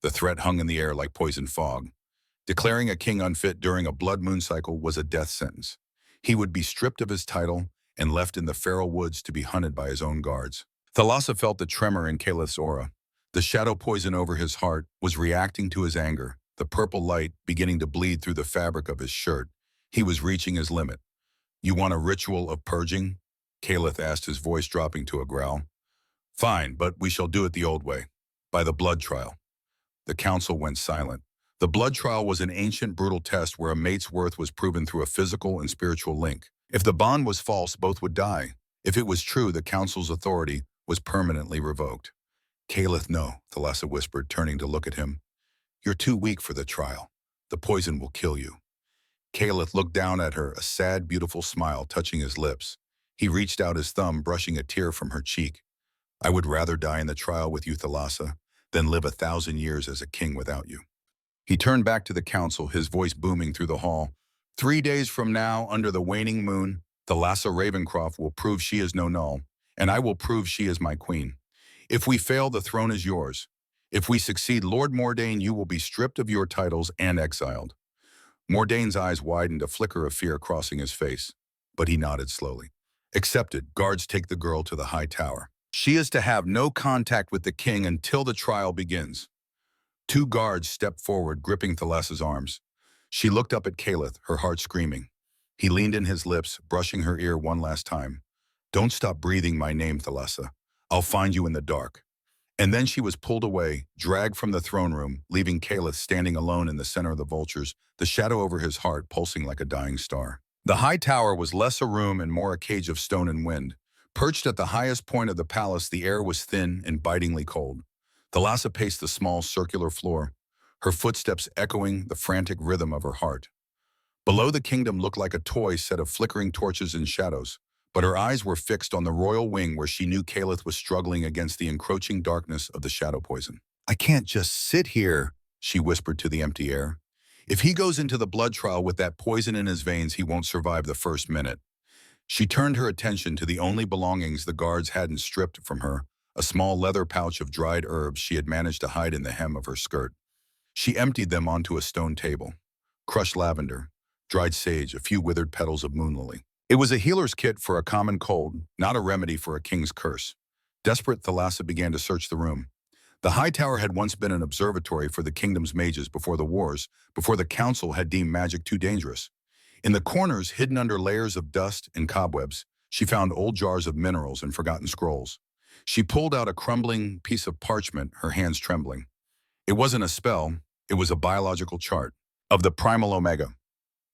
The threat hung in the air like poison fog. Declaring a king unfit during a blood moon cycle was a death sentence. He would be stripped of his title and left in the feral woods to be hunted by his own guards. Thalassa felt the tremor in Calith's aura. The shadow poison over his heart was reacting to his anger, the purple light beginning to bleed through the fabric of his shirt. He was reaching his limit. You want a ritual of purging? Calith asked, his voice dropping to a growl. Fine, but we shall do it the old way, by the blood trial. The council went silent. The blood trial was an ancient, brutal test where a mate's worth was proven through a physical and spiritual link. If the bond was false, both would die. If it was true, the council's authority was permanently revoked. Calith, no, Thalassa whispered, turning to look at him. You're too weak for the trial. The poison will kill you. Calith looked down at her, a sad, beautiful smile touching his lips. He reached out his thumb, brushing a tear from her cheek. I would rather die in the trial with you, Thalassa, than live 1,000 years as a king without you. He turned back to the council, his voice booming through the hall. 3 days from now, under the waning moon, Thalassa Ravencroft will prove she is no null, and I will prove she is my queen. If we fail, the throne is yours. If we succeed, Lord Mordain, you will be stripped of your titles and exiled. Mordain's eyes widened, a flicker of fear crossing his face, but he nodded slowly. Accepted. Guards, take the girl to the high tower. She is to have no contact with the king until the trial begins. 2 guards stepped forward, gripping Thalassa's arms. She looked up at Calith, her heart screaming. He leaned in his lips, brushing her ear one last time. Don't stop breathing my name, Thalassa. I'll find you in the dark. And then she was pulled away, dragged from the throne room, leaving Calith standing alone in the center of the vultures, the shadow over his heart pulsing like a dying star. The high tower was less a room and more a cage of stone and wind. Perched at the highest point of the palace, the air was thin and bitingly cold. Thalassa paced the small circular floor, her footsteps echoing the frantic rhythm of her heart. Below, the kingdom looked like a toy set of flickering torches and shadows, but her eyes were fixed on the royal wing where she knew Calith was struggling against the encroaching darkness of the shadow poison. I can't just sit here, she whispered to the empty air. If he goes into the blood trial with that poison in his veins, he won't survive the first minute. She turned her attention to the only belongings the guards hadn't stripped from her, a small leather pouch of dried herbs she had managed to hide in the hem of her skirt. She emptied them onto a stone table. Crushed lavender, dried sage, a few withered petals of moonlily. It was a healer's kit for a common cold, not a remedy for a king's curse. Desperate, Thalassa began to search the room. The high tower had once been an observatory for the kingdom's mages before the wars, before the council had deemed magic too dangerous. In the corners, hidden under layers of dust and cobwebs, she found old jars of minerals and forgotten scrolls. She pulled out a crumbling piece of parchment, her hands trembling. It wasn't a spell, It was a biological chart of the primal Omega.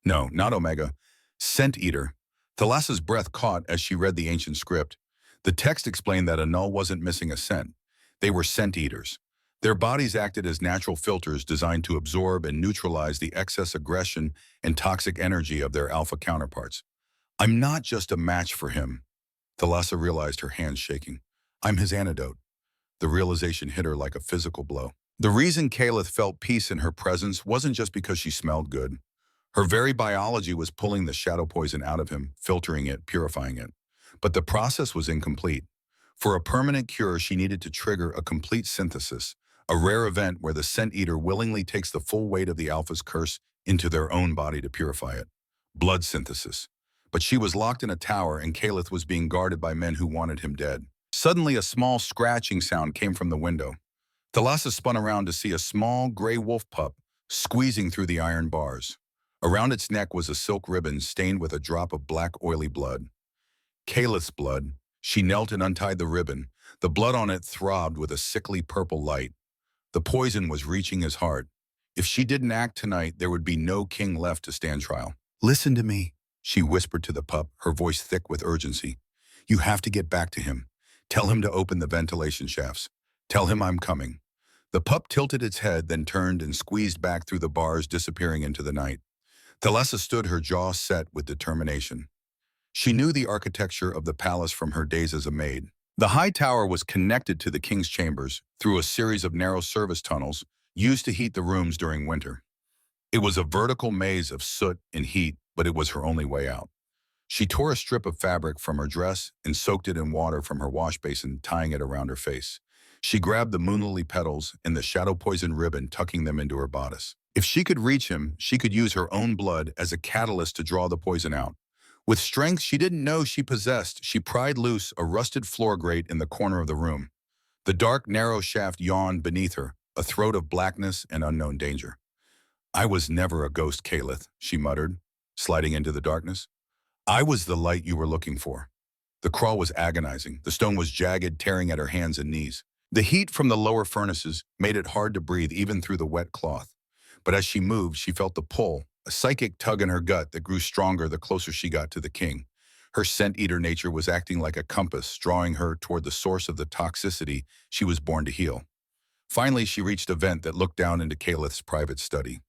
No, not Omega. Scent Eater. Thalassa's breath caught as she read the ancient script. The text explained that a null wasn't missing a scent. They were scent eaters. Their bodies acted as natural filters designed to absorb and neutralize the excess aggression and toxic energy of their alpha counterparts. I'm not just a match for him. Thalassa realized, her hands shaking. I'm his antidote. The realization hit her like a physical blow. The reason Kaleth felt peace in her presence wasn't just because she smelled good. Her very biology was pulling the shadow poison out of him, filtering it, purifying it. But the process was incomplete. For a permanent cure, she needed to trigger a complete synthesis, a rare event where the scent eater willingly takes the full weight of the alpha's curse into their own body to purify it. Blood synthesis. But she was locked in a tower, and Kaleth was being guarded by men who wanted him dead. Suddenly, a small scratching sound came from the window. Thalassa spun around to see a small gray wolf pup squeezing through the iron bars. Around its neck was a silk ribbon stained with a drop of black oily blood. Kaleth's blood. She knelt and untied the ribbon. The blood on it throbbed with a sickly purple light. The poison was reaching his heart. If she didn't act tonight, there would be no king left to stand trial. Listen to me, she whispered to the pup, her voice thick with urgency. You have to get back to him. Tell him to open the ventilation shafts. Tell him I'm coming. The pup tilted its head, then turned and squeezed back through the bars, disappearing into the night. Thalassa stood, her jaw set with determination. She knew the architecture of the palace from her days as a maid. The high tower was connected to the king's chambers through a series of narrow service tunnels used to heat the rooms during winter. It was a vertical maze of soot and heat, but it was her only way out. She tore a strip of fabric from her dress and soaked it in water from her wash basin, tying it around her face. She grabbed the moonlily petals and the shadow poison ribbon, tucking them into her bodice. If she could reach him, she could use her own blood as a catalyst to draw the poison out. With strength she didn't know she possessed, she pried loose a rusted floor grate in the corner of the room. The dark, narrow shaft yawned beneath her, a throat of blackness and unknown danger. I was never a ghost, Kaleth, she muttered, sliding into the darkness. I was the light you were looking for. The crawl was agonizing. The stone was jagged, tearing at her hands and knees. The heat from the lower furnaces made it hard to breathe even through the wet cloth. But as she moved, she felt the pull, a psychic tug in her gut that grew stronger the closer she got to the king. Her scent-eater nature was acting like a compass, drawing her toward the source of the toxicity she was born to heal. Finally, she reached a vent that looked down into Kaleth's private study.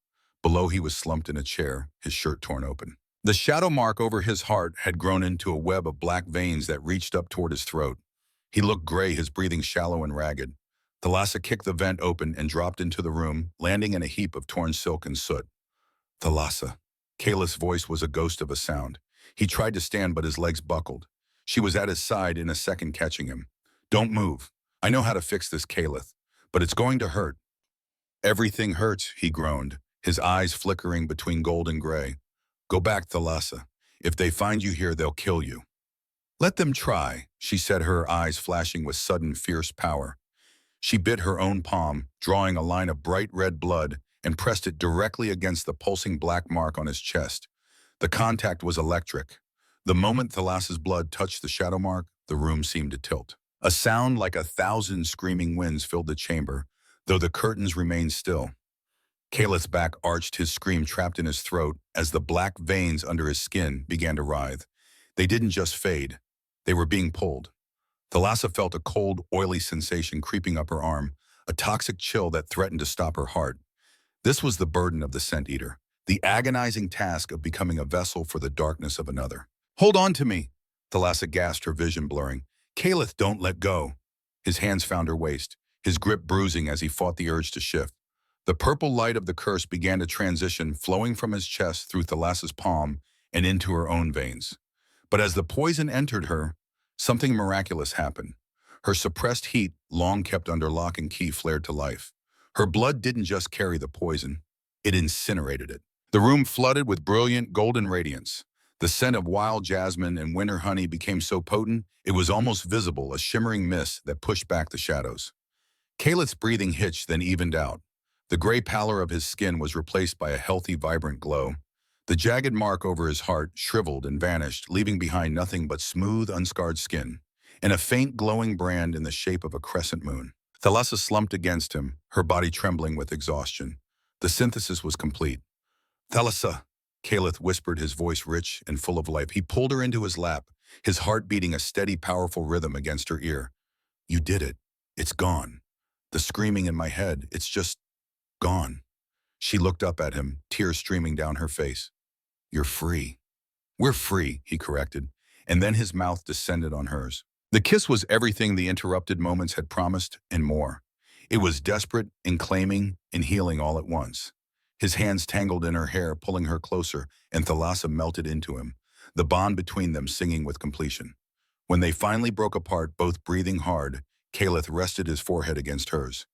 Below, he was slumped in a chair, his shirt torn open. The shadow mark over his heart had grown into a web of black veins that reached up toward his throat. He looked gray, his breathing shallow and ragged. Thalassa kicked the vent open and dropped into the room, landing in a heap of torn silk and soot. Thalassa. Kaleth's voice was a ghost of a sound. He tried to stand, but his legs buckled. She was at his side, in a second catching him. Don't move. I know how to fix this, Kaleth, but it's going to hurt. Everything hurts, he groaned, his eyes flickering between gold and gray. Go back, Thalassa. If they find you here, they'll kill you. Let them try, she said, her eyes flashing with sudden fierce power. She bit her own palm, drawing a line of bright red blood, and pressed it directly against the pulsing black mark on his chest. The contact was electric. The moment Thalassa's blood touched the shadow mark, the room seemed to tilt. A sound like 1,000 screaming winds filled the chamber, though the curtains remained still. Kaleth's back arched, his scream trapped in his throat as the black veins under his skin began to writhe. They didn't just fade. They were being pulled. Thalassa felt a cold, oily sensation creeping up her arm, a toxic chill that threatened to stop her heart. This was the burden of the scent eater, the agonizing task of becoming a vessel for the darkness of another. Hold on to me, Thalassa gasped, her vision blurring. Kaleth, don't let go. His hands found her waist, his grip bruising as he fought the urge to shift. The purple light of the curse began to transition, flowing from his chest through Thalassa's palm and into her own veins. But as the poison entered her, something miraculous happened. Her suppressed heat, long kept under lock and key, flared to life. Her blood didn't just carry the poison, it incinerated it. The room flooded with brilliant golden radiance. The scent of wild jasmine and winter honey became so potent, it was almost visible, a shimmering mist that pushed back the shadows. Kaleth's breathing hitched, then evened out. The gray pallor of his skin was replaced by a healthy, vibrant glow. The jagged mark over his heart shriveled and vanished, leaving behind nothing but smooth, unscarred skin, and a faint glowing brand in the shape of a crescent moon. Thalassa slumped against him, her body trembling with exhaustion. The synthesis was complete. Thalassa, Caliph whispered, his voice rich and full of life. He pulled her into his lap, his heart beating a steady, powerful rhythm against her ear. You did it. It's gone. The screaming in my head, it's just gone. She looked up at him, tears streaming down her face. You're free. We're free, he corrected, and then his mouth descended on hers. The kiss was everything the interrupted moments had promised and more. It was desperate and claiming and healing all at once. His hands tangled in her hair, pulling her closer, and Thalassa melted into him, the bond between them singing with completion. When they finally broke apart, both breathing hard, Caliph rested his forehead against hers.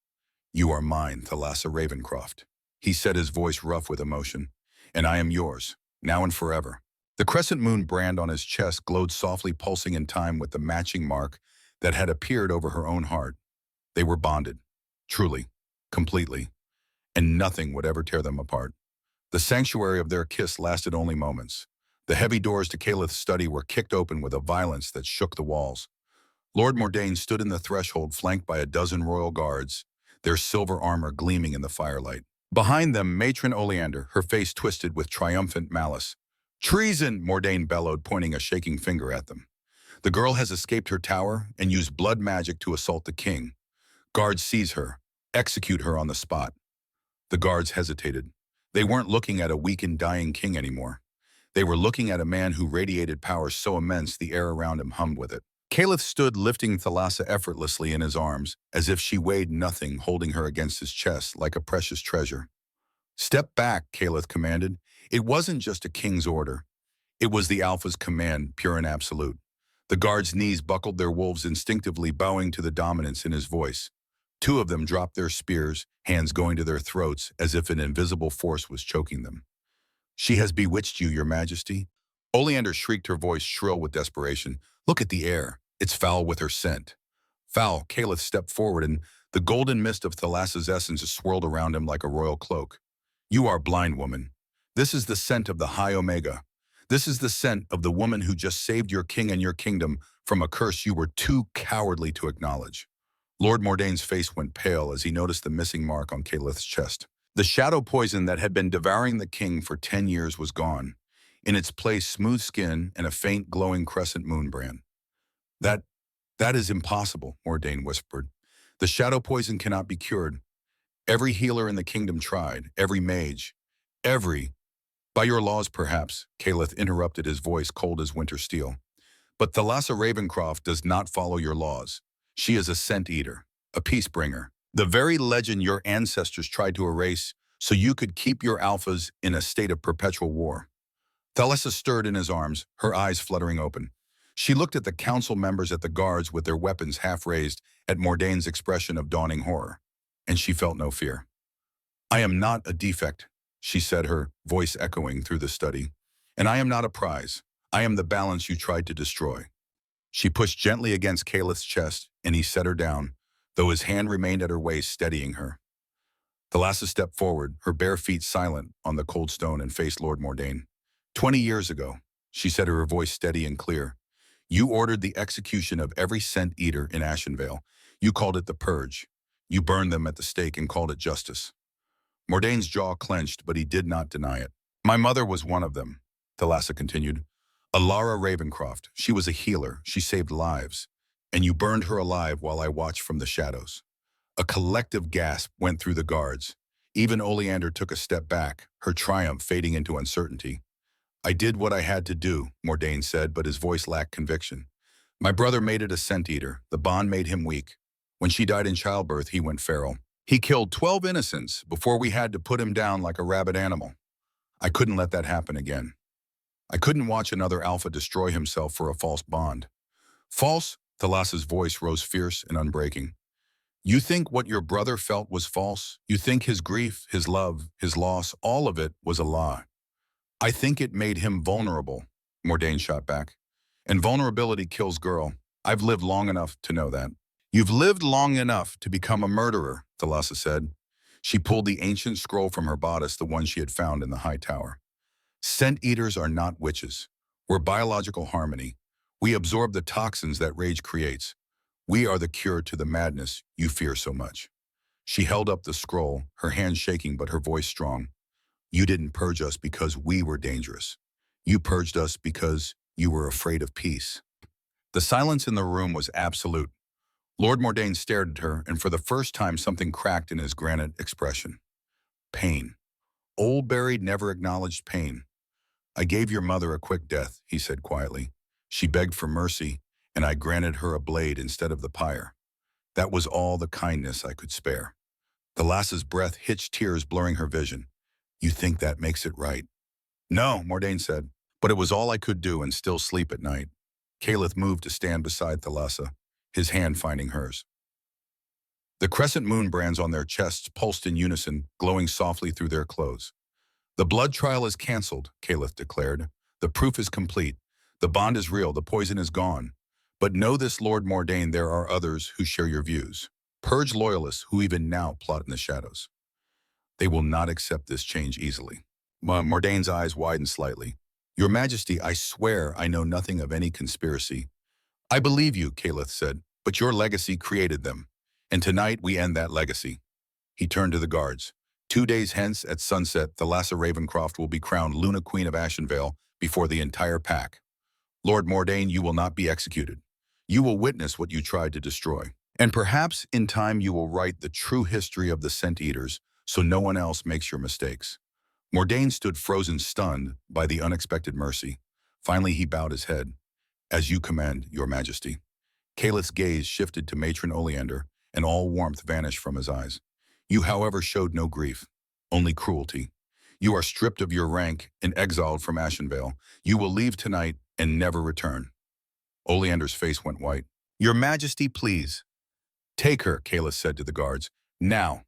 You are mine, Thalassa Ravencroft. He said, his voice rough with emotion. And I am yours, now and forever. The crescent moon brand on his chest glowed softly, pulsing in time with the matching mark that had appeared over her own heart. They were bonded, truly, completely, and nothing would ever tear them apart. The sanctuary of their kiss lasted only moments. The heavy doors to Caliph's study were kicked open with a violence that shook the walls. Lord Mordain stood in the threshold, flanked by a dozen royal guards, their silver armor gleaming in the firelight. Behind them, Matron Oleander, her face twisted with triumphant malice. Treason, Mordain bellowed, pointing a shaking finger at them. The girl has escaped her tower and used blood magic to assault the king. Guards seize her, execute her on the spot. The guards hesitated. They weren't looking at a weak and dying king anymore. They were looking at a man who radiated power so immense the air around him hummed with it. Caliph stood, lifting Thalassa effortlessly in his arms, as if she weighed nothing, holding her against his chest like a precious treasure. Step back, Caliph commanded. It wasn't just a king's order. It was the Alpha's command, pure and absolute. The guards' knees buckled, their wolves instinctively bowing to the dominance in his voice. Two of them dropped their spears, hands going to their throats as if an invisible force was choking them. She has bewitched you, your majesty. Oleander shrieked, her voice shrill with desperation. Look at the air. It's foul with her scent. Foul, Caliph stepped forward, and the golden mist of Thalassa's essence swirled around him like a royal cloak. You are blind, woman. This is the scent of the High Omega. This is the scent of the woman who just saved your king and your kingdom from a curse you were too cowardly to acknowledge. Lord Mordain's face went pale as he noticed the missing mark on Caliph's chest. The shadow poison that had been devouring the king for 10 years was gone. In its place, smooth skin and a faint glowing crescent moon brand. That is impossible, Mordain whispered. The shadow poison cannot be cured. Every healer in the kingdom tried, every mage, By your laws, perhaps, Caliph interrupted, his voice cold as winter steel. But Thalassa Ravencroft does not follow your laws. She is a scent eater, a peace bringer. The very legend your ancestors tried to erase so you could keep your alphas in a state of perpetual war. Thalassa stirred in his arms, her eyes fluttering open. She looked at the council members, at the guards with their weapons half raised, at Mordain's expression of dawning horror. And she felt no fear. I am not a defect, she said, her voice echoing through the study. And I am not a prize. I am the balance you tried to destroy. She pushed gently against Caliph's chest, and he set her down, though his hand remained at her waist, steadying her. Thalassa stepped forward, her bare feet silent on the cold stone, and faced Lord Mordain. 20 years ago, she said, her voice steady and clear, you ordered the execution of every scent eater in Ashenvale. You called it the Purge. You burned them at the stake and called it justice. Mordain's jaw clenched, but he did not deny it. My mother was one of them, Thalassa continued. Alara Ravencroft. She was a healer. She saved lives. And you burned her alive while I watched from the shadows. A collective gasp went through the guards. Even Oleander took a step back, her triumph fading into uncertainty. I did what I had to do, Mordain said, but his voice lacked conviction. My brother made it a scent eater. The bond made him weak. When she died in childbirth, he went feral. He killed 12 innocents before we had to put him down like a rabid animal. I couldn't let that happen again. I couldn't watch another alpha destroy himself for a false bond. False? Thalassa's voice rose fierce and unbreaking. You think what your brother felt was false? You think his grief, his love, his loss, all of it was a lie? I think it made him vulnerable, Mordain shot back. And vulnerability kills, girl. I've lived long enough to know that. You've lived long enough to become a murderer, Thalassa said. She pulled the ancient scroll from her bodice, the one she had found in the high tower. Scent eaters are not witches. We're biological harmony. We absorb the toxins that rage creates. We are the cure to the madness you fear so much. She held up the scroll, her hand shaking but her voice strong. You didn't purge us because we were dangerous. You purged us because you were afraid of peace. The silence in the room was absolute. Lord Mordain stared at her, and for the first time something cracked in his granite expression. Pain. Old Buried never acknowledged pain. I gave your mother a quick death, he said quietly. She begged for mercy, and I granted her a blade instead of the pyre. That was all the kindness I could spare. The lass's breath hitched, tears blurring her vision. You think that makes it right? No, Mordain said, but it was all I could do and still sleep at night. Caliph moved to stand beside Thalassa, his hand finding hers. The crescent moon brands on their chests pulsed in unison, glowing softly through their clothes. The blood trial is cancelled, Caliph declared. The proof is complete. The bond is real, the poison is gone. But know this, Lord Mordain, there are others who share your views. Purge loyalists who even now plot in the shadows. They will not accept this change easily. Mordain's eyes widened slightly. Your Majesty, I swear I know nothing of any conspiracy. I believe you, Caliph said, but your legacy created them. And tonight we end that legacy. He turned to the guards. 2 days hence, at sunset, Thalassa Ravencroft will be crowned Luna Queen of Ashenvale before the entire pack. Lord Mordain, you will not be executed. You will witness what you tried to destroy. And perhaps in time you will write the true history of the Scent Eaters so no one else makes your mistakes. Mordain stood frozen, stunned by the unexpected mercy. Finally he bowed his head. As you command, your Majesty. Caliph's gaze shifted to Matron Oleander, and all warmth vanished from his eyes. You, however, showed no grief, only cruelty. You are stripped of your rank and exiled from Ashenvale. You will leave tonight and never return. Oleander's face went white. Your Majesty, please. Take her, Caliph said to the guards. Now.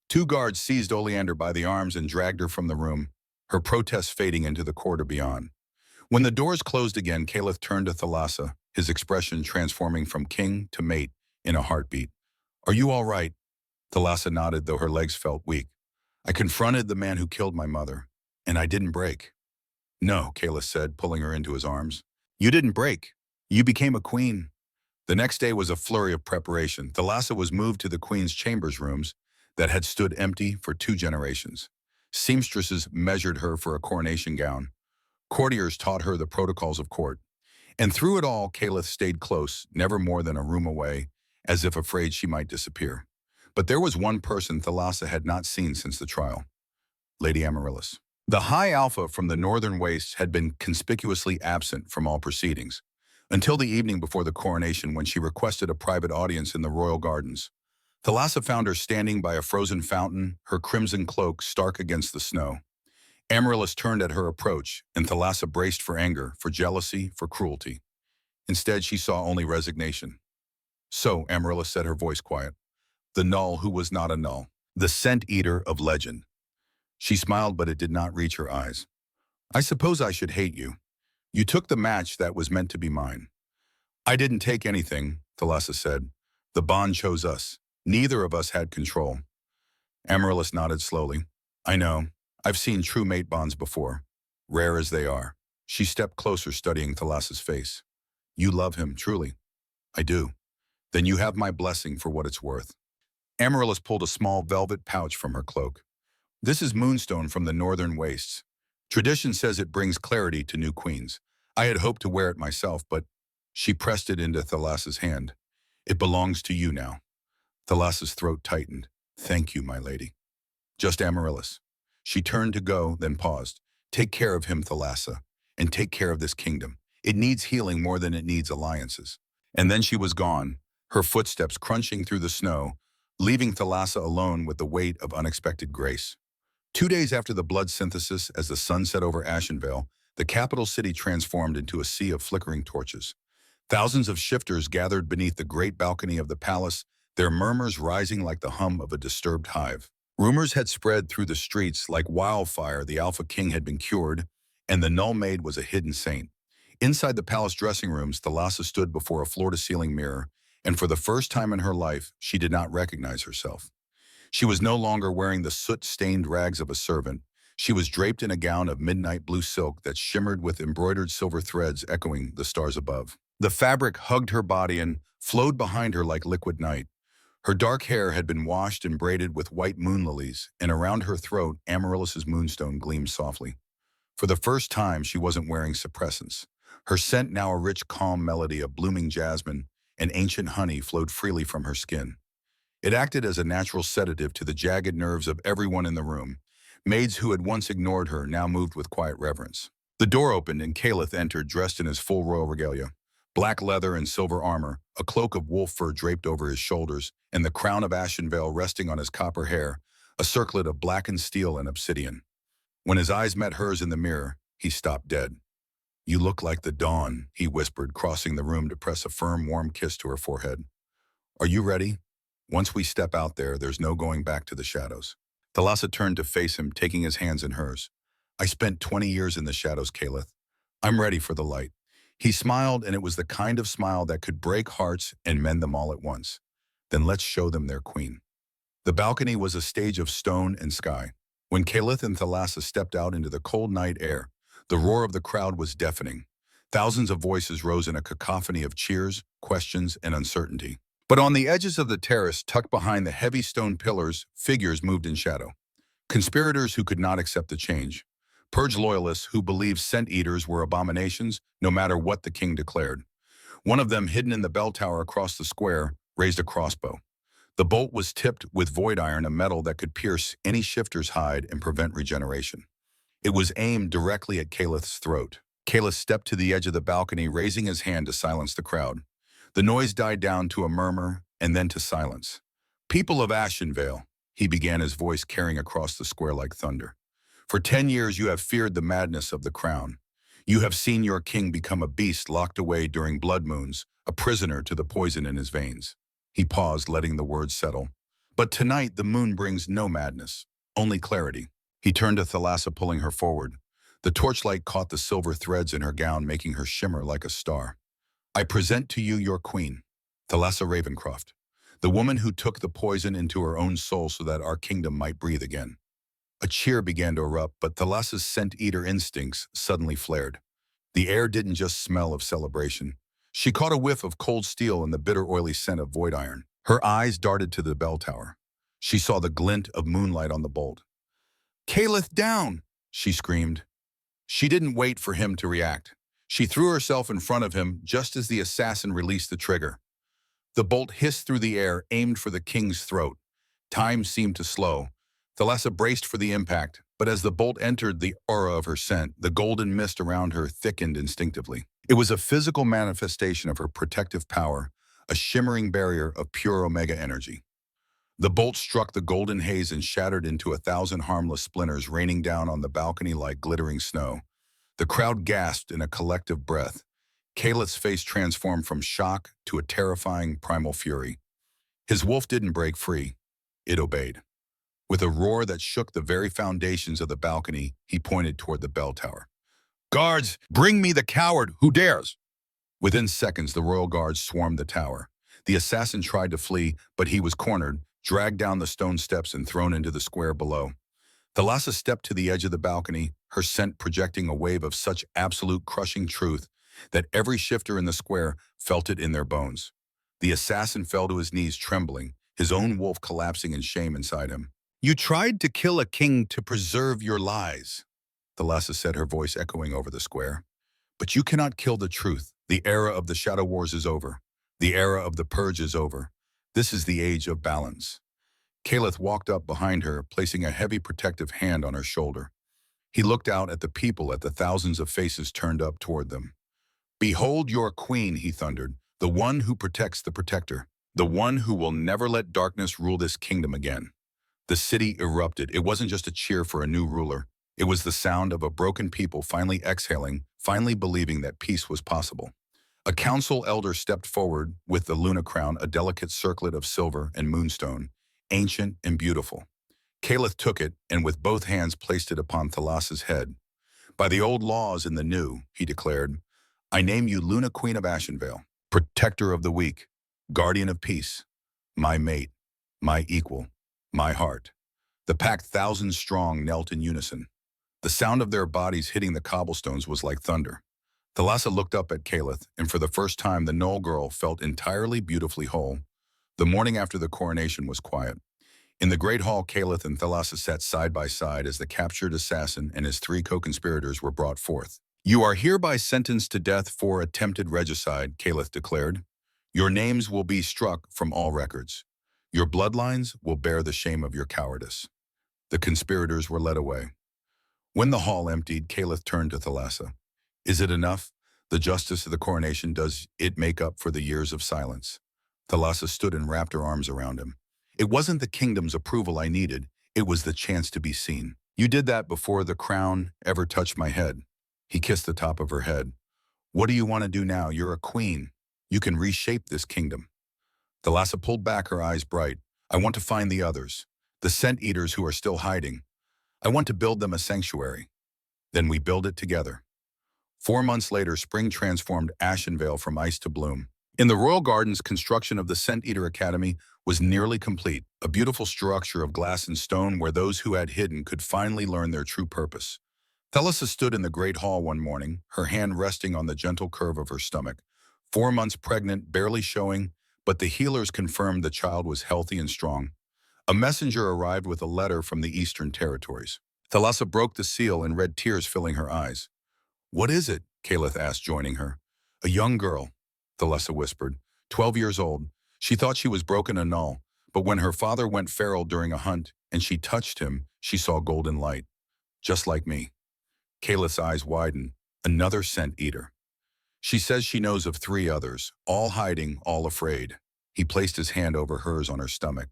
2 guards seized Oleander by the arms and dragged her from the room, her protests fading into the corridor beyond. When the doors closed again, Caliph turned to Thalassa, his expression transforming from king to mate in a heartbeat. Are you all right? Thalassa nodded, though her legs felt weak. I confronted the man who killed my mother, and I didn't break. No, Caliph said, pulling her into his arms. You didn't break. You became a queen. The next day was a flurry of preparation. Thalassa was moved to the queen's chambers rooms that had stood empty for 2 generations. Seamstresses measured her for a coronation gown. Courtiers taught her the protocols of court. And through it all, Caliph stayed close, never more than a room away, as if afraid she might disappear. But there was one person Thalassa had not seen since the trial. Lady Amaryllis. The High Alpha from the Northern Wastes had been conspicuously absent from all proceedings, until the evening before the coronation when she requested a private audience in the royal gardens. Thalassa found her standing by a frozen fountain, her crimson cloak stark against the snow. Amaryllis turned at her approach, and Thalassa braced for anger, for jealousy, for cruelty. Instead, she saw only resignation. So, Amaryllis said, her voice quiet, the Null who was not a Null, the Scent Eater of legend. She smiled, but it did not reach her eyes. I suppose I should hate you. You took the match that was meant to be mine. I didn't take anything, Thalassa said. The bond chose us. Neither of us had control. Amaryllis nodded slowly. I know. I've seen true mate bonds before, rare as they are. She stepped closer, studying Thalassa's face. You love him, truly. I do. Then you have my blessing for what it's worth. Amaryllis pulled a small velvet pouch from her cloak. This is moonstone from the Northern Wastes. Tradition says it brings clarity to new queens. I had hoped to wear it myself, but she pressed it into Thalassa's hand. It belongs to you now. Thalassa's throat tightened. Thank you, my lady. Just Amaryllis. She turned to go, then paused. Take care of him, Thalassa, and take care of this kingdom. It needs healing more than it needs alliances. And then she was gone, her footsteps crunching through the snow, leaving Thalassa alone with the weight of unexpected grace. 2 days after the blood synthesis, as the sun set over Ashenvale, the capital city transformed into a sea of flickering torches. Thousands of shifters gathered beneath the great balcony of the palace, their murmurs rising like the hum of a disturbed hive. Rumors had spread through the streets like wildfire. The Alpha King had been cured, and the Null Maid was a hidden saint. Inside the palace dressing rooms, Thalassa stood before a floor-to-ceiling mirror, and for the first time in her life, she did not recognize herself. She was no longer wearing the soot-stained rags of a servant. She was draped in a gown of midnight blue silk that shimmered with embroidered silver threads echoing the stars above. The fabric hugged her body and flowed behind her like liquid night. Her dark hair had been washed and braided with white moon lilies, and around her throat, Amaryllis's moonstone gleamed softly. For the first time, she wasn't wearing suppressants. Her scent, now a rich, calm melody of blooming jasmine and ancient honey, flowed freely from her skin. It acted as a natural sedative to the jagged nerves of everyone in the room. Maids who had once ignored her now moved with quiet reverence. The door opened and Caliph entered dressed in his full royal regalia. Black leather and silver armor, a cloak of wolf fur draped over his shoulders, and the crown of Ashenvale resting on his copper hair, a circlet of blackened steel and obsidian. When his eyes met hers in the mirror, he stopped dead. "You look like the dawn," he whispered, crossing the room to press a firm, warm kiss to her forehead. "Are you ready? Once we step out there, there's no going back to the shadows." Thalassa turned to face him, taking his hands in hers. "I spent 20 years in the shadows, Caliph. I'm ready for the light." He smiled, and it was the kind of smile that could break hearts and mend them all at once. "Then let's show them their queen." The balcony was a stage of stone and sky. When Caliph and Thalassa stepped out into the cold night air, the roar of the crowd was deafening. Thousands of voices rose in a cacophony of cheers, questions, and uncertainty. But on the edges of the terrace, tucked behind the heavy stone pillars, figures moved in shadow. Conspirators who could not accept the change. Purge loyalists who believed scent eaters were abominations, no matter what the king declared. One of them, hidden in the bell tower across the square, raised a crossbow. The bolt was tipped with void iron, a metal that could pierce any shifter's hide and prevent regeneration. It was aimed directly at Caliph's throat. Caliph stepped to the edge of the balcony, raising his hand to silence the crowd. The noise died down to a murmur and then to silence. "People of Ashenvale," he began, his voice carrying across the square like thunder. "For 10 years you have feared the madness of the crown. You have seen your king become a beast locked away during blood moons, a prisoner to the poison in his veins." He paused, letting the words settle. "But tonight the moon brings no madness, only clarity." He turned to Thalassa, pulling her forward. The torchlight caught the silver threads in her gown, making her shimmer like a star. "I present to you your queen, Thalassa Ravencroft, the woman who took the poison into her own soul so that our kingdom might breathe again." A cheer began to erupt, but Thalassa's scent-eater instincts suddenly flared. The air didn't just smell of celebration. She caught a whiff of cold steel and the bitter, oily scent of void iron. Her eyes darted to the bell tower. She saw the glint of moonlight on the bolt. "Caliph, down!" she screamed. She didn't wait for him to react. She threw herself in front of him just as the assassin released the trigger. The bolt hissed through the air, aimed for the king's throat. Time seemed to slow. Thalassa braced for the impact, but as the bolt entered the aura of her scent, the golden mist around her thickened instinctively. It was a physical manifestation of her protective power, a shimmering barrier of pure Omega energy. The bolt struck the golden haze and shattered into 1,000 harmless splinters, raining down on the balcony like glittering snow. The crowd gasped in a collective breath. Caliph's face transformed from shock to a terrifying primal fury. His wolf didn't break free. It obeyed. With a roar that shook the very foundations of the balcony, he pointed toward the bell tower. "Guards, bring me the coward who dares!" Within seconds, the royal guards swarmed the tower. The assassin tried to flee, but he was cornered, dragged down the stone steps and thrown into the square below. Thalassa stepped to the edge of the balcony, her scent projecting a wave of such absolute crushing truth that every shifter in the square felt it in their bones. The assassin fell to his knees, trembling, his own wolf collapsing in shame inside him. "You tried to kill a king to preserve your lies," Thalassa said, her voice echoing over the square. "But you cannot kill the truth. The era of the Shadow Wars is over. The era of the Purge is over. This is the age of balance." Caliph walked up behind her, placing a heavy protective hand on her shoulder. He looked out at the people, at the thousands of faces turned up toward them. "Behold your queen," he thundered, "the one who protects the protector, the one who will never let darkness rule this kingdom again." The city erupted. It wasn't just a cheer for a new ruler. It was the sound of a broken people finally exhaling, finally believing that peace was possible. A council elder stepped forward with the Luna crown, a delicate circlet of silver and moonstone, ancient and beautiful. Caliph took it and with both hands placed it upon Thalassa's head. "By the old laws and the new," he declared, "I name you Luna Queen of Ashenvale, protector of the weak, guardian of peace, my mate, my equal, my heart." The pack, thousands strong, knelt in unison. The sound of their bodies hitting the cobblestones was like thunder. Thalassa looked up at Caliph, and for the first time the Knoll girl felt entirely beautifully whole. The morning after the coronation was quiet. In the great hall, Caliph and Thalassa sat side by side as the captured assassin and his three co-conspirators were brought forth. "You are hereby sentenced to death for attempted regicide," Caliph declared. "Your names will be struck from all records. Your bloodlines will bear the shame of your cowardice." The conspirators were led away. When the hall emptied, Caliph turned to Thalassa. "Is it enough? The justice of the coronation, does it make up for the years of silence?" Thalassa stood and wrapped her arms around him. "It wasn't the kingdom's approval I needed, it was the chance to be seen. You did that before the crown ever touched my head." He kissed the top of her head. "What do you want to do now? You're a queen. You can reshape this kingdom." Thalassa pulled back, her eyes bright. "I want to find the others, the scent eaters who are still hiding. I want to build them a sanctuary. Then we build it together." 4 months later, spring transformed Ashenvale from ice to bloom. In the royal gardens, construction of the Scent Eater Academy was nearly complete, a beautiful structure of glass and stone where those who had hidden could finally learn their true purpose. Thalassa stood in the great hall one morning, her hand resting on the gentle curve of her stomach. 4 months pregnant, barely showing, but the healers confirmed the child was healthy and strong. A messenger arrived with a letter from the Eastern Territories. Thalassa broke the seal and read, tears filling her eyes. "What is it?" Caliph asked, joining her. "A young girl," Thalassa whispered, 12 years old. She thought she was broken and null, but when her father went feral during a hunt and she touched him, she saw golden light. "Just like me." Caliph's eyes widened. "Another scent eater. She says she knows of 3 others, all hiding, all afraid." He placed his hand over hers on her stomach.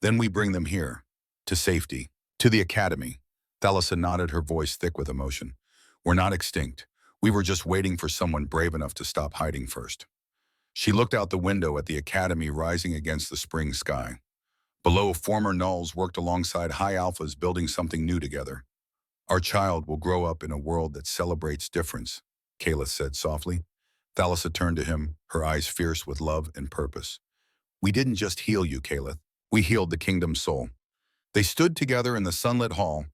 "Then we bring them here, to safety, to the academy." Thalassa nodded, her voice thick with emotion. "We're not extinct. We were just waiting for someone brave enough to stop hiding first." She looked out the window at the academy rising against the spring sky. Below, former nulls worked alongside high alphas, building something new together. "Our child will grow up in a world that celebrates difference," Caliph said softly. Thalassa turned to him, her eyes fierce with love and purpose. "We didn't just heal you, Caliph. We healed the kingdom's soul." They stood together in the sunlit hall,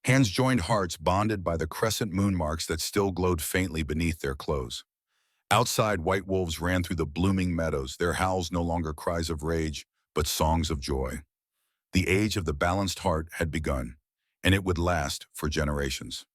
hands joined, hearts bonded by the crescent moon marks that still glowed faintly beneath their clothes. Outside, white wolves ran through the blooming meadows, their howls no longer cries of rage, but songs of joy. The age of the balanced heart had begun, and it would last for generations.